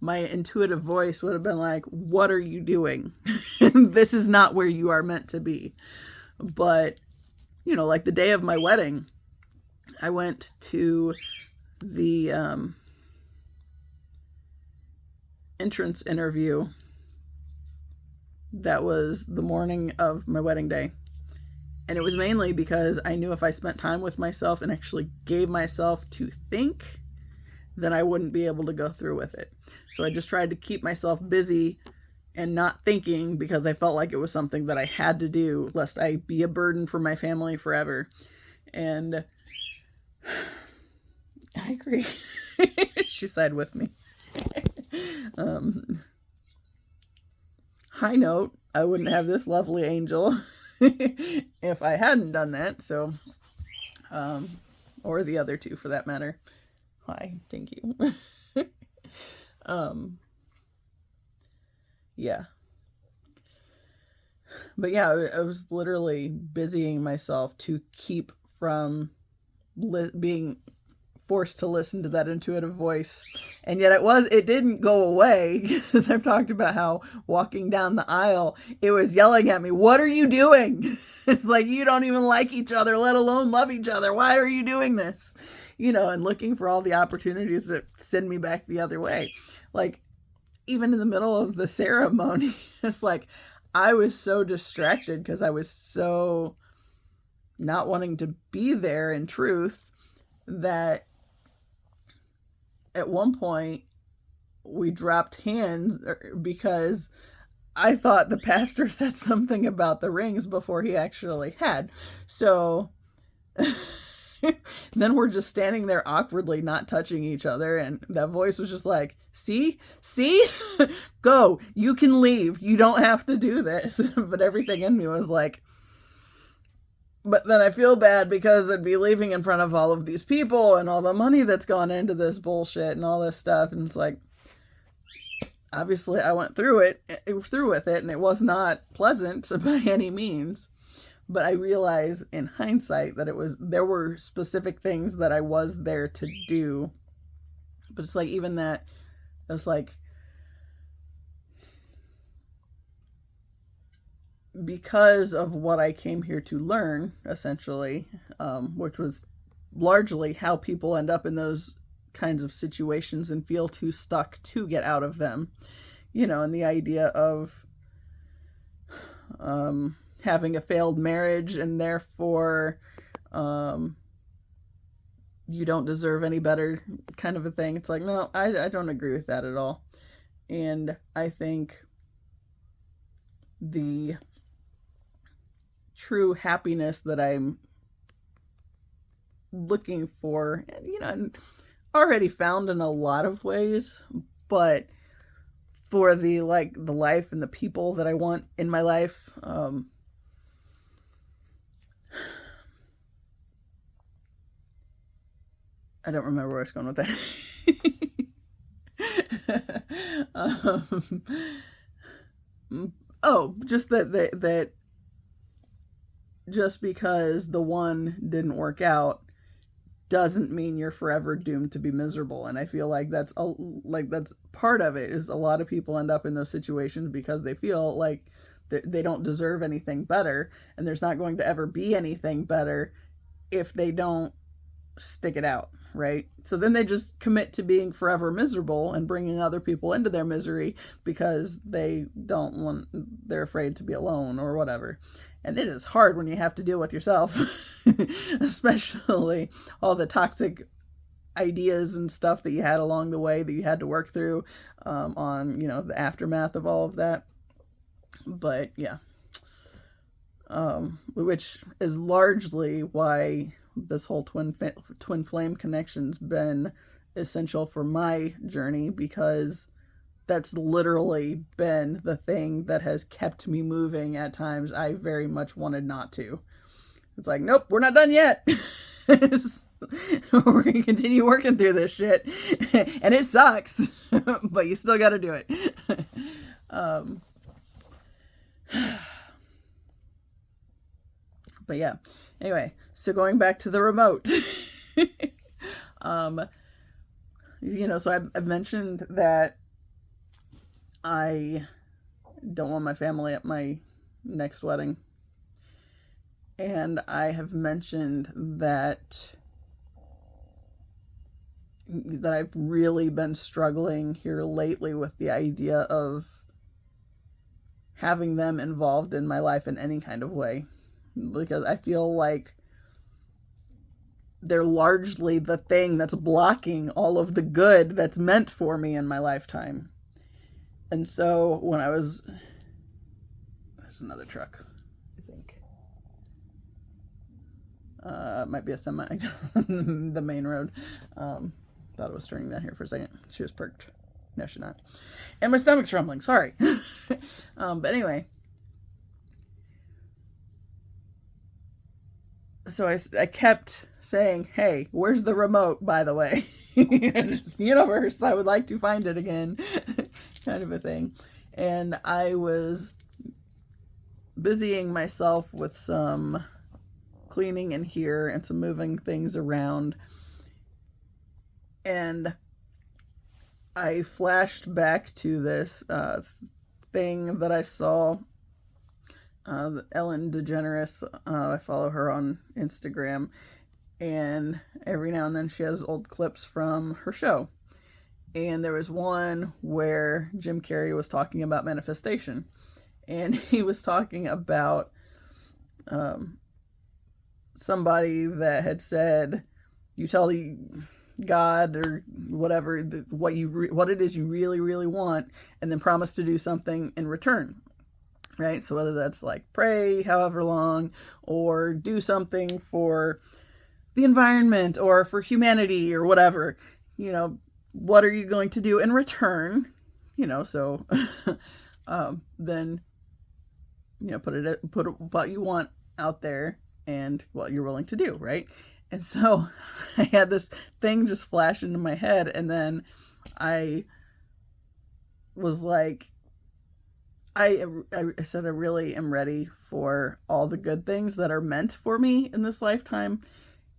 my intuitive voice would have been like, what are you doing? This is not where you are meant to be. But, you know, like the day of my wedding, I went to the entrance interview that was the morning of my wedding day. And it was mainly because I knew if I spent time with myself and actually gave myself to think, then I wouldn't be able to go through with it. So I just tried to keep myself busy and not thinking, because I felt like it was something that I had to do, lest I be a burden for my family forever. And I agree. She sighed with me. High note, I wouldn't have this lovely angel if I hadn't done that. So, or the other two for that matter. Hi, thank you. Yeah. But yeah, I was literally busying myself to keep from being forced to listen to that intuitive voice. And yet it didn't go away, because I've talked about how walking down the aisle, it was yelling at me, "What are you doing?" It's like, you don't even like each other, let alone love each other. Why are you doing this? And looking for all the opportunities that send me back the other way. Like, even in the middle of the ceremony, it's like, I was so distracted because I was so not wanting to be there in truth, that at one point we dropped hands because I thought the pastor said something about the rings before he actually had. So then we're just standing there awkwardly, not touching each other. And that voice was just like, see, go, you can leave. You don't have to do this. But everything in me was like, but then I feel bad because I'd be leaving in front of all of these people and all the money that's gone into this bullshit and all this stuff. And it's like, obviously I went through with it, and it was not pleasant by any means. But I realize in hindsight that there were specific things that I was there to do. But it's like, even that, it's like, because of what I came here to learn, essentially, which was largely how people end up in those kinds of situations and feel too stuck to get out of them, and the idea of having a failed marriage, and therefore you don't deserve any better, kind of a thing. It's like, no, I don't agree with that at all. And I think the true happiness that I'm looking for, and already found in a lot of ways, but for the life and the people that I want in my life, I don't remember where I was going with that. Just that just because the one didn't work out doesn't mean you're forever doomed to be miserable. And I feel like that's part of it, is a lot of people end up in those situations because they feel like they don't deserve anything better, and there's not going to ever be anything better if they don't stick it out, right? So then they just commit to being forever miserable and bringing other people into their misery because they're afraid to be alone or whatever. And it is hard when you have to deal with yourself, especially all the toxic ideas and stuff that you had along the way that you had to work through, on, the aftermath of all of that. But yeah, which is largely why this whole twin flame connection's been essential for my journey, because that's literally been the thing that has kept me moving at times I very much wanted not to. It's like, nope, we're not done yet. We're going to continue working through this shit. And it sucks, but you still got to do it. But yeah, anyway, so going back to the remote. So I've mentioned that I don't want my family at my next wedding. And I have mentioned that I've really been struggling here lately with the idea of having them involved in my life in any kind of way. Because I feel like they're largely the thing that's blocking all of the good that's meant for me in my lifetime. And so when there's another truck, I think. It might be a semi, the main road. Thought it was turning down here for a second. She was perked. No, she's not. And my stomach's rumbling, sorry. But anyway. so I kept saying, hey, where's the remote, by the way? Just, universe, I would like to find it again. Kind of a thing. And I was busying myself with some cleaning in here and some moving things around. And I flashed back to this thing that I saw. Ellen Degeneres, I follow her on Instagram, and every now and then she has old clips from her show. And there was one where Jim Carrey was talking about manifestation, and he was talking about somebody that had said, you tell the God or whatever what it is you really, really want, and then promise to do something in return. Right? So whether that's like pray however long, or do something for the environment or for humanity or whatever, what are you going to do in return? So then, put what you want out there and what you're willing to do, right? And so I had this thing just flash into my head, and then I was like, I said I really am ready for all the good things that are meant for me in this lifetime.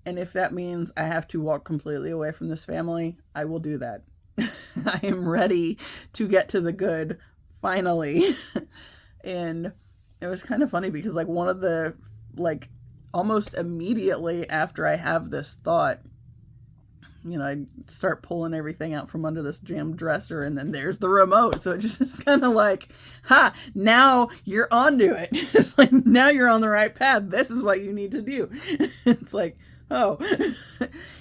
And if that means I have to walk completely away from this family, I will do that. I am ready to get to the good, finally. And it was kind of funny because one of the, almost immediately after I have this thought, I start pulling everything out from under this damn dresser, and then there's the remote. So it just kind of now you're onto it. It's now you're on the right path. This is what you need to do. It's oh,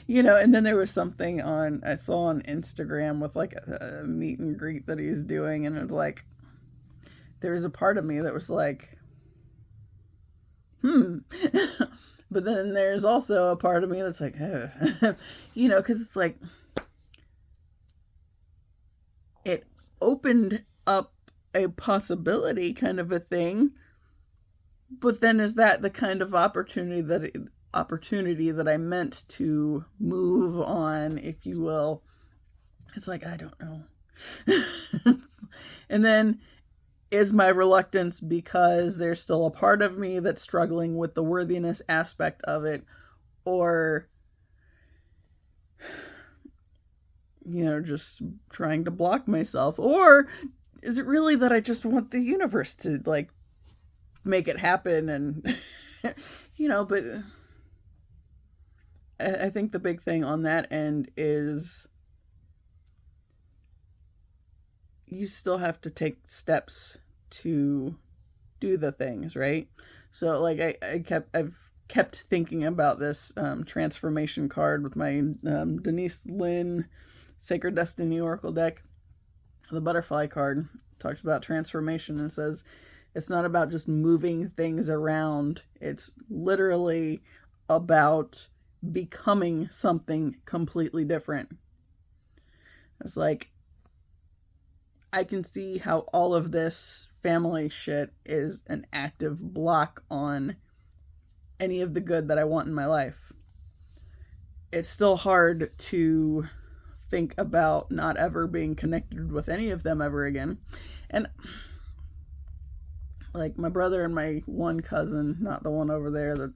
and then there was something I saw on Instagram with a meet and greet that he's doing. And it was there was a part of me that was But then there's also a part of me that's because it's it opened up a possibility kind of a thing. But then is that the kind of opportunity that I meant to move on, if you will? It's I don't know. And then is my reluctance because there's still a part of me that's struggling with the worthiness aspect of it, or just trying to block myself? Or is it really that I just want the universe to make it happen? And but I think the big thing on that end is you still have to take steps to do the things, right? So I've kept thinking about this transformation card with my Denise Linn Sacred Destiny Oracle deck. The butterfly card talks about transformation and says it's not about just moving things around. It's literally about becoming something completely different. It's I can see how all of this family shit is an active block on any of the good that I want in my life. It's still hard to think about not ever being connected with any of them ever again. And my brother and my one cousin, not the one over there that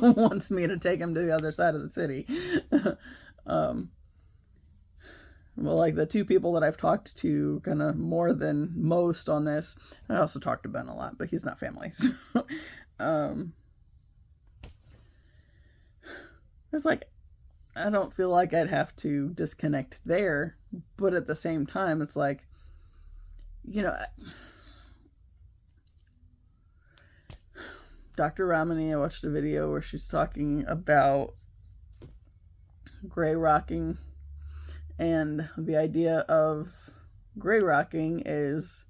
wants me to take him to the other side of the city. Well, the two people that I've talked to kind of more than most on this, I also talked to Ben a lot, but he's not family. So, it's I don't feel like I'd have to disconnect there, but at the same time, it's Dr. Ramani, I watched a video where she's talking about gray rocking. And the idea of gray rocking is,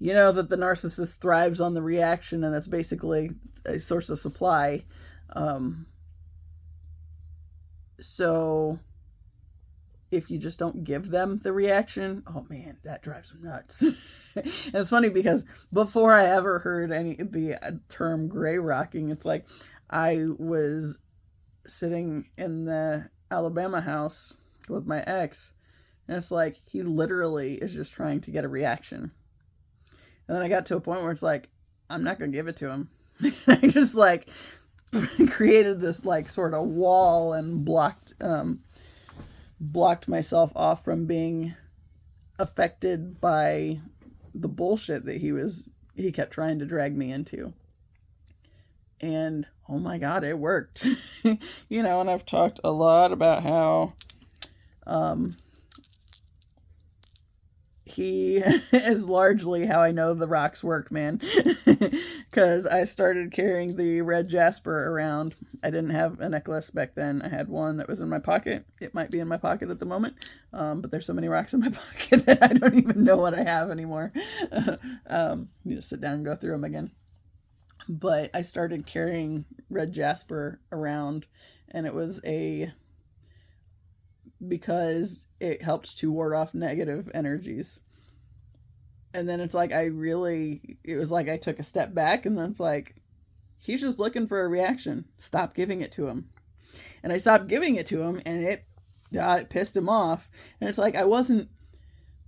that the narcissist thrives on the reaction, and that's basically a source of supply. So if you just don't give them the reaction, oh man, that drives them nuts. And it's funny because before I ever heard the term gray rocking, it's I was sitting in the Alabama house with my ex, and it's like he literally is just trying to get a reaction. And then I got to a point where it's like, I'm not going to give it to him. I just like created this like sort of wall and blocked myself off from being affected by the bullshit that he kept trying to drag me into. And oh my God, it worked. You know, and I've talked a lot about how he is largely how I know the rocks work, man. Because I started carrying the red jasper around. I didn't have a necklace back then. I had one that was in my pocket. It might be in my pocket at the moment. But there's so many rocks in my pocket that I don't even know what I have anymore. You just sit down and go through them again. But I started carrying red jasper around, and it was because it helps to ward off negative energies. And then it's like it was like I took a step back, and then it's like, he's just looking for a reaction. Stop giving it to him. And I stopped giving it to him, and it pissed him off. And it's like, I wasn't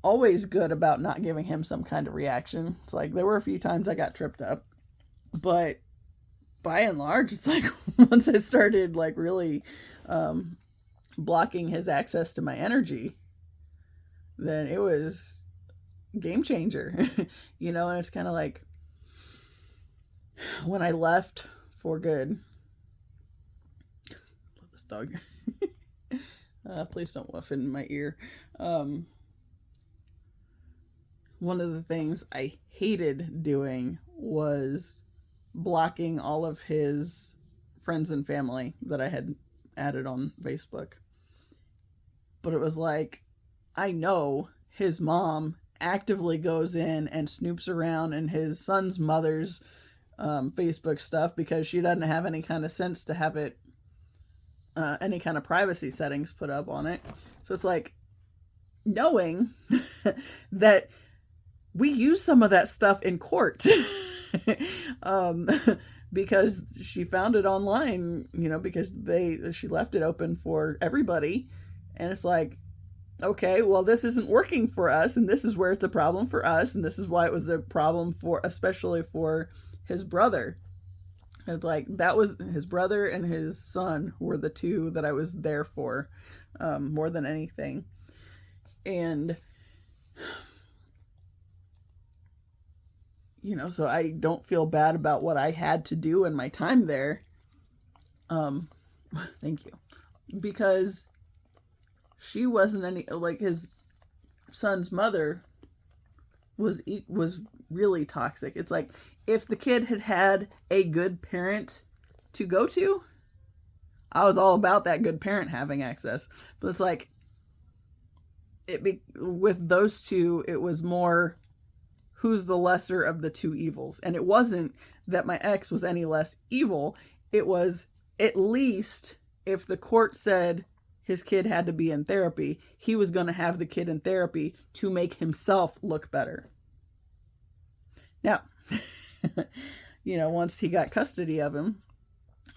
always good about not giving him some kind of reaction. It's like, there were a few times I got tripped up. But by and large, it's like once I started like really blocking his access to my energy, then it was game changer. You know, and it's kind of like when I left for good. This dog. Please don't woof in my ear. One of the things I hated doing was blocking all of his friends and family that I had added on Facebook. But it was like, I know his mom actively goes in and snoops around in his son's mother's Facebook stuff because she doesn't have any kind of sense to have it, any kind of privacy settings put up on it. So it's like, knowing that we use some of that stuff in court. Because she found it online, you know, because she left it open for everybody. And it's like, okay, well, this isn't working for us, and this is where it's a problem for us, and this is why it was a problem especially for his brother. It's like, that was his brother and his son were the two that I was there for, more than anything. And you know, so I don't feel bad about what I had to do in my time there. Thank you. Because she wasn't like his son's mother was really toxic. It's like, if the kid had had a good parent to go to, I was all about that good parent having access. But it's like, with those two, it was more, who's the lesser of the two evils? And it wasn't that my ex was any less evil. It was, at least if the court said his kid had to be in therapy, he was going to have the kid in therapy to make himself look better. Now, you know, once he got custody of him,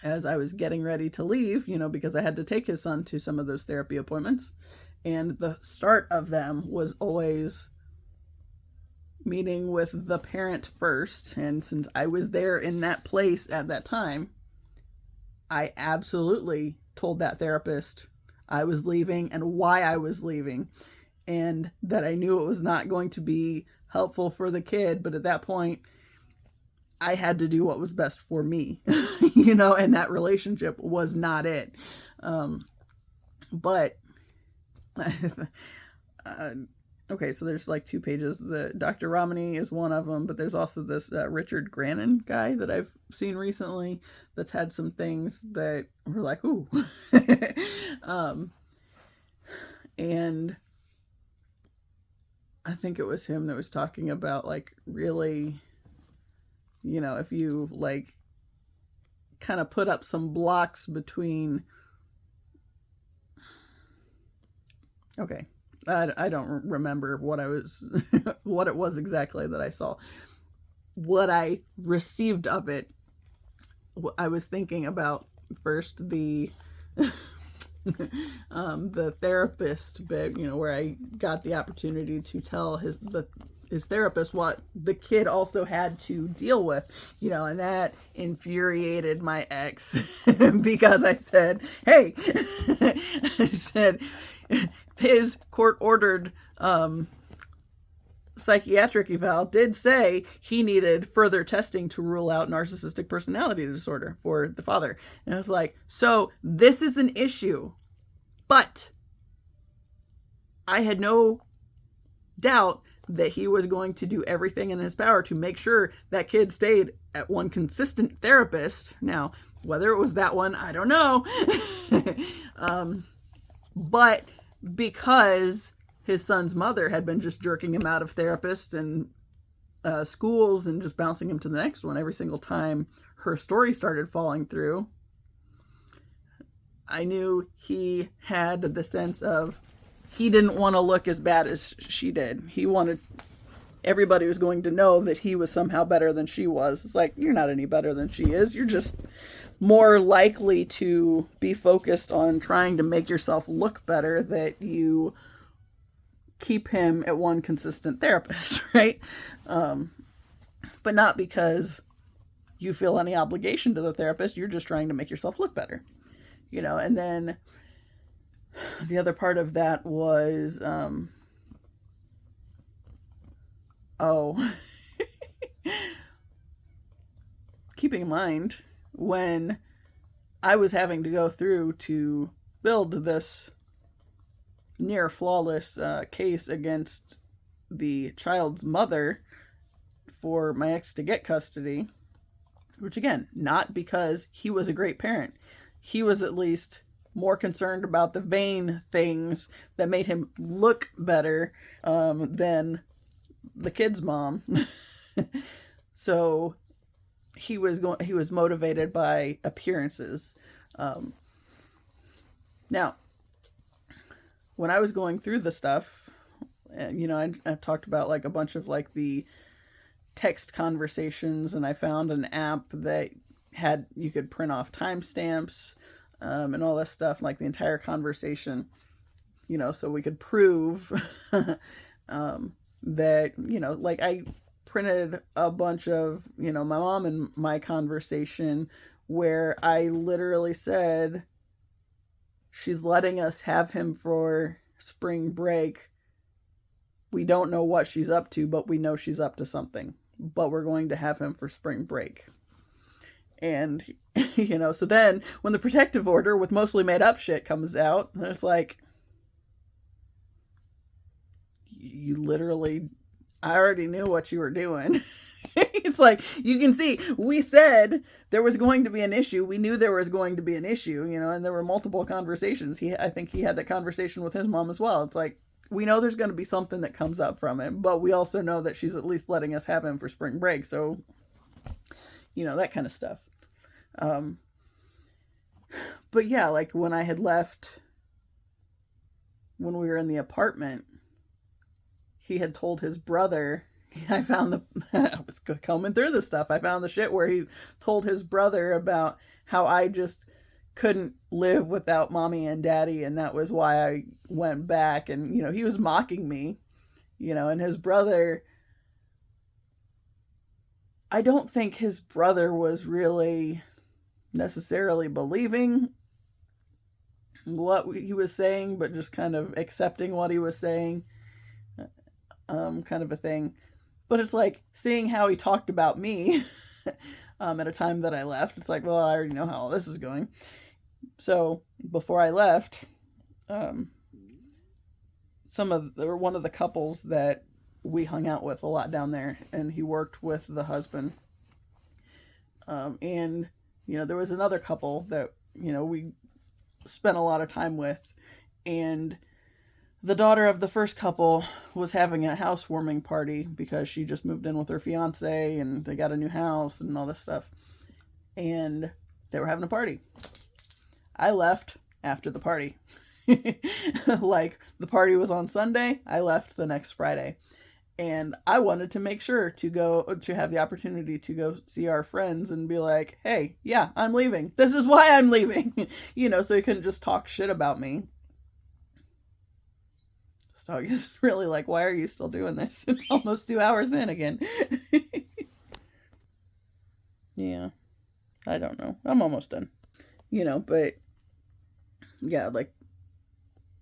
as I was getting ready to leave, you know, because I had to take his son to some of those therapy appointments, and the start of them was always meeting with the parent first. And since I was there in that place at that time, I absolutely told that therapist I was leaving and why I was leaving, and that I knew it was not going to be helpful for the kid. But at that point, I had to do what was best for me, you know, and that relationship was not it. But okay, so there's like 2 pages. The Dr. Romney is one of them, but there's also this Richard Grannon guy that I've seen recently that's had some things that were like, ooh. And I think it was him that was talking about, like, really, you know, if you like kind of put up some blocks between, okay, I don't remember what I was, what it was exactly that I saw. What I received of it I was thinking about first the therapist bit, where I got the opportunity to tell his therapist what the kid also had to deal with, and that infuriated my ex because I said, hey, I said, his court ordered psychiatric eval did say he needed further testing to rule out narcissistic personality disorder for the father. And I was like, so this is an issue, but I had no doubt that he was going to do everything in his power to make sure that kid stayed at one consistent therapist. Now, whether it was that one, I don't know. But because his son's mother had been just jerking him out of therapists and schools and just bouncing him to the next one every single time her story started falling through, I knew he had the sense of he didn't want to look as bad as she did. He wanted everybody was going to know that he was somehow better than she was. It's like, you're not any better than she is. You're just more likely to be focused on trying to make yourself look better, that you keep him at one consistent therapist, right? But not because you feel any obligation to the therapist. You're just trying to make yourself look better, and then the other part of that was, keeping in mind when I was having to go through to build this near flawless case against the child's mother for my ex to get custody, which again, not because he was a great parent. He was at least more concerned about the vain things that made him look better than the kid's mom. So he was motivated by appearances. Now, when I was going through the stuff, I've talked about like a bunch of like the text conversations, and I found an app that you could print off timestamps and all this stuff, like the entire conversation, so we could prove that, like I printed a bunch of, my mom and my conversation where I literally said, she's letting us have him for spring break. We don't know what she's up to, but we know she's up to something. But we're going to have him for spring break. And, so then when the protective order with mostly made up shit comes out, it's like, you literally, I already knew what you were doing. It's like, you can see, we said there was going to be an issue. We knew there was going to be an issue, and there were multiple conversations. I think he had that conversation with his mom as well. It's like, we know there's going to be something that comes up from it, but we also know that she's at least letting us have him for spring break. So, that kind of stuff. But yeah, like when I had left, when we were in the apartment, he had told his brother, I was combing through this stuff. I found the shit where he told his brother about how I just couldn't live without mommy and daddy, and that was why I went back. And, he was mocking me, and his brother, I don't think his brother was really necessarily believing what he was saying, but just kind of accepting what he was saying, kind of a thing. But it's like, seeing how he talked about me at a time that I left, it's like, well, I already know how all this is going. So before I left, one of the couples that we hung out with a lot down there, and he worked with the husband. And, there was another couple that, we spent a lot of time with, and the daughter of the first couple was having a housewarming party because she just moved in with her fiance and they got a new house and all this stuff. And they were having a party. I left after the party. Like, the party was on Sunday. I left the next Friday. And I wanted to make sure to have the opportunity to go see our friends and be like, hey, yeah, I'm leaving. This is why I'm leaving. So he couldn't just talk shit about me. This dog is really like, why are you still doing this? It's almost 2 hours in again. Yeah, I don't know. I'm almost done. But yeah, like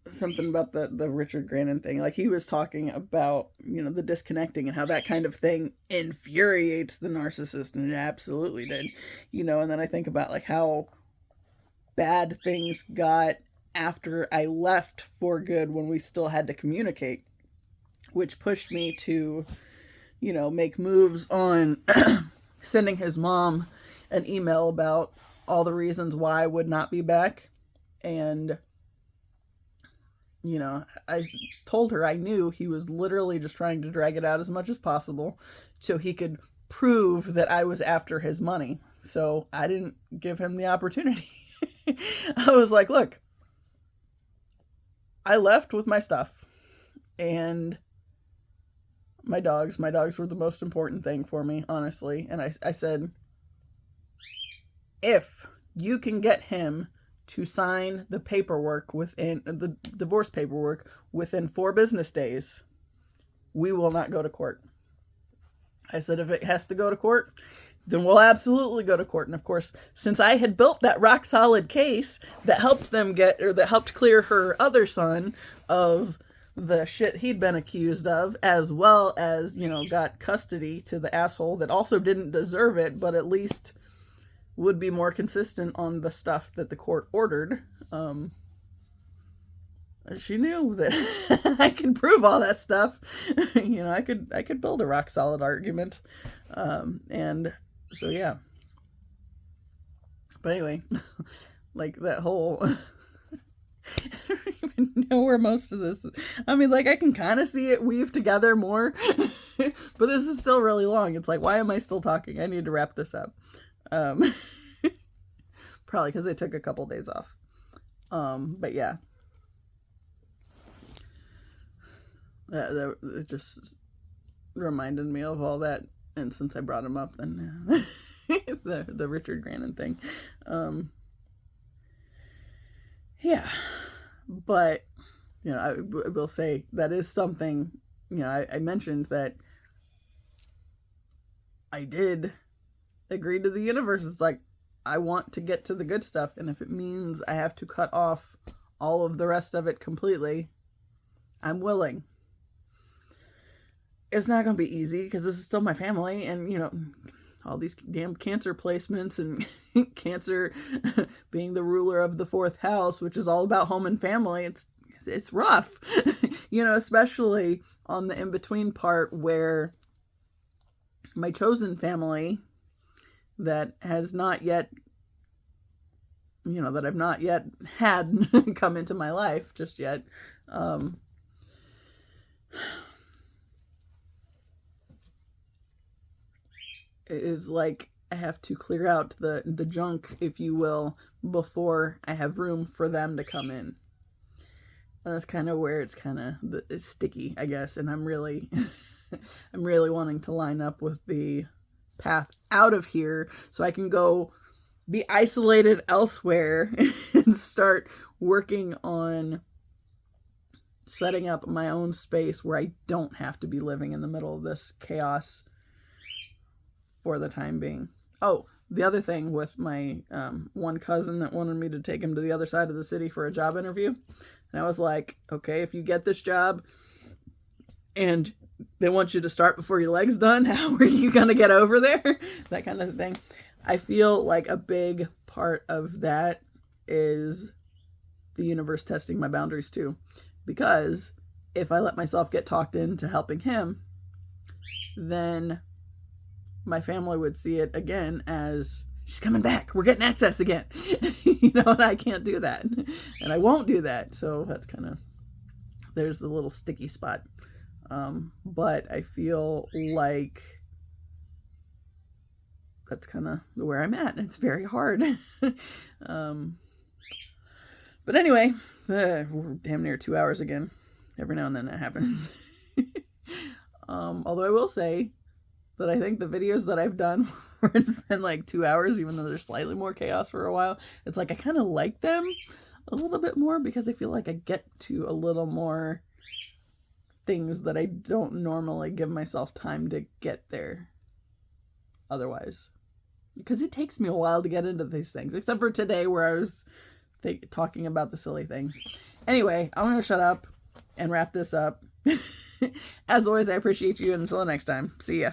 something about the Richard Grannon thing. Like he was talking about, the disconnecting and how that kind of thing infuriates the narcissist, and it absolutely did. And then I think about like how bad things got after I left for good when we still had to communicate, which pushed me to, make moves on sending his mom an email about all the reasons why I would not be back. And, I told her I knew he was literally just trying to drag it out as much as possible so he could prove that I was after his money. So I didn't give him the opportunity. I was like, look, I left with my stuff and my dogs were the most important thing for me, honestly. And I said, if you can get him to sign the paperwork within the divorce paperwork within 4 business days, we will not go to court. I said, if it has to go to court, then we'll absolutely go to court. And of course, since I had built that rock solid case that helped clear her other son of the shit he'd been accused of, as well as, got custody to the asshole that also didn't deserve it, but at least would be more consistent on the stuff that the court ordered. She knew that I could prove all that stuff. I could build a rock solid argument. And so, yeah. But anyway, like that whole, I don't even know where most of this is. I mean, like I can kind of see it weave together more, but this is still really long. It's like, why am I still talking? I need to wrap this up. Probably because I took a couple days off. But yeah. It just reminded me of all that, and since I brought him up, then the Richard Grannon thing. Yeah. But, I will say that is something, I mentioned that I did agree to the universe. It's like, I want to get to the good stuff, and if it means I have to cut off all of the rest of it completely, I'm willing. It's not going to be easy because this is still my family, and, all these damn cancer placements and cancer being the ruler of the 4th house, which is all about home and family. It's rough, especially on the in-between part where my chosen family that has not yet, that I've not yet had come into my life just yet. It is like I have to clear out the junk, if you will, before I have room for them to come in. And that's kind of where it's sticky, I guess. And I'm really, I'm really wanting to line up with the path out of here so I can go be isolated elsewhere and start working on setting up my own space where I don't have to be living in the middle of this chaos for the time being. Oh, the other thing with my one cousin that wanted me to take him to the other side of the city for a job interview. And I was like, okay, if you get this job and they want you to start before your leg's done, how are you going to get over there? That kind of thing. I feel like a big part of that is the universe testing my boundaries too. Because if I let myself get talked into helping him, then my family would see it again as, she's coming back, we're getting access again. And I can't do that. And I won't do that. So that's there's the little sticky spot. But I feel like that's kind of where I'm at. It's very hard. But anyway, we're damn near 2 hours again. Every now and then that happens. Although I will say that I think the videos that I've done where it's been like 2 hours, even though there's slightly more chaos for a while, it's like I kind of like them a little bit more because I feel like I get to a little more things that I don't normally give myself time to get there otherwise. Because it takes me a while to get into these things, except for today where I was talking about the silly things. Anyway, I'm going to shut up and wrap this up. As always, I appreciate you, and until next time, see ya.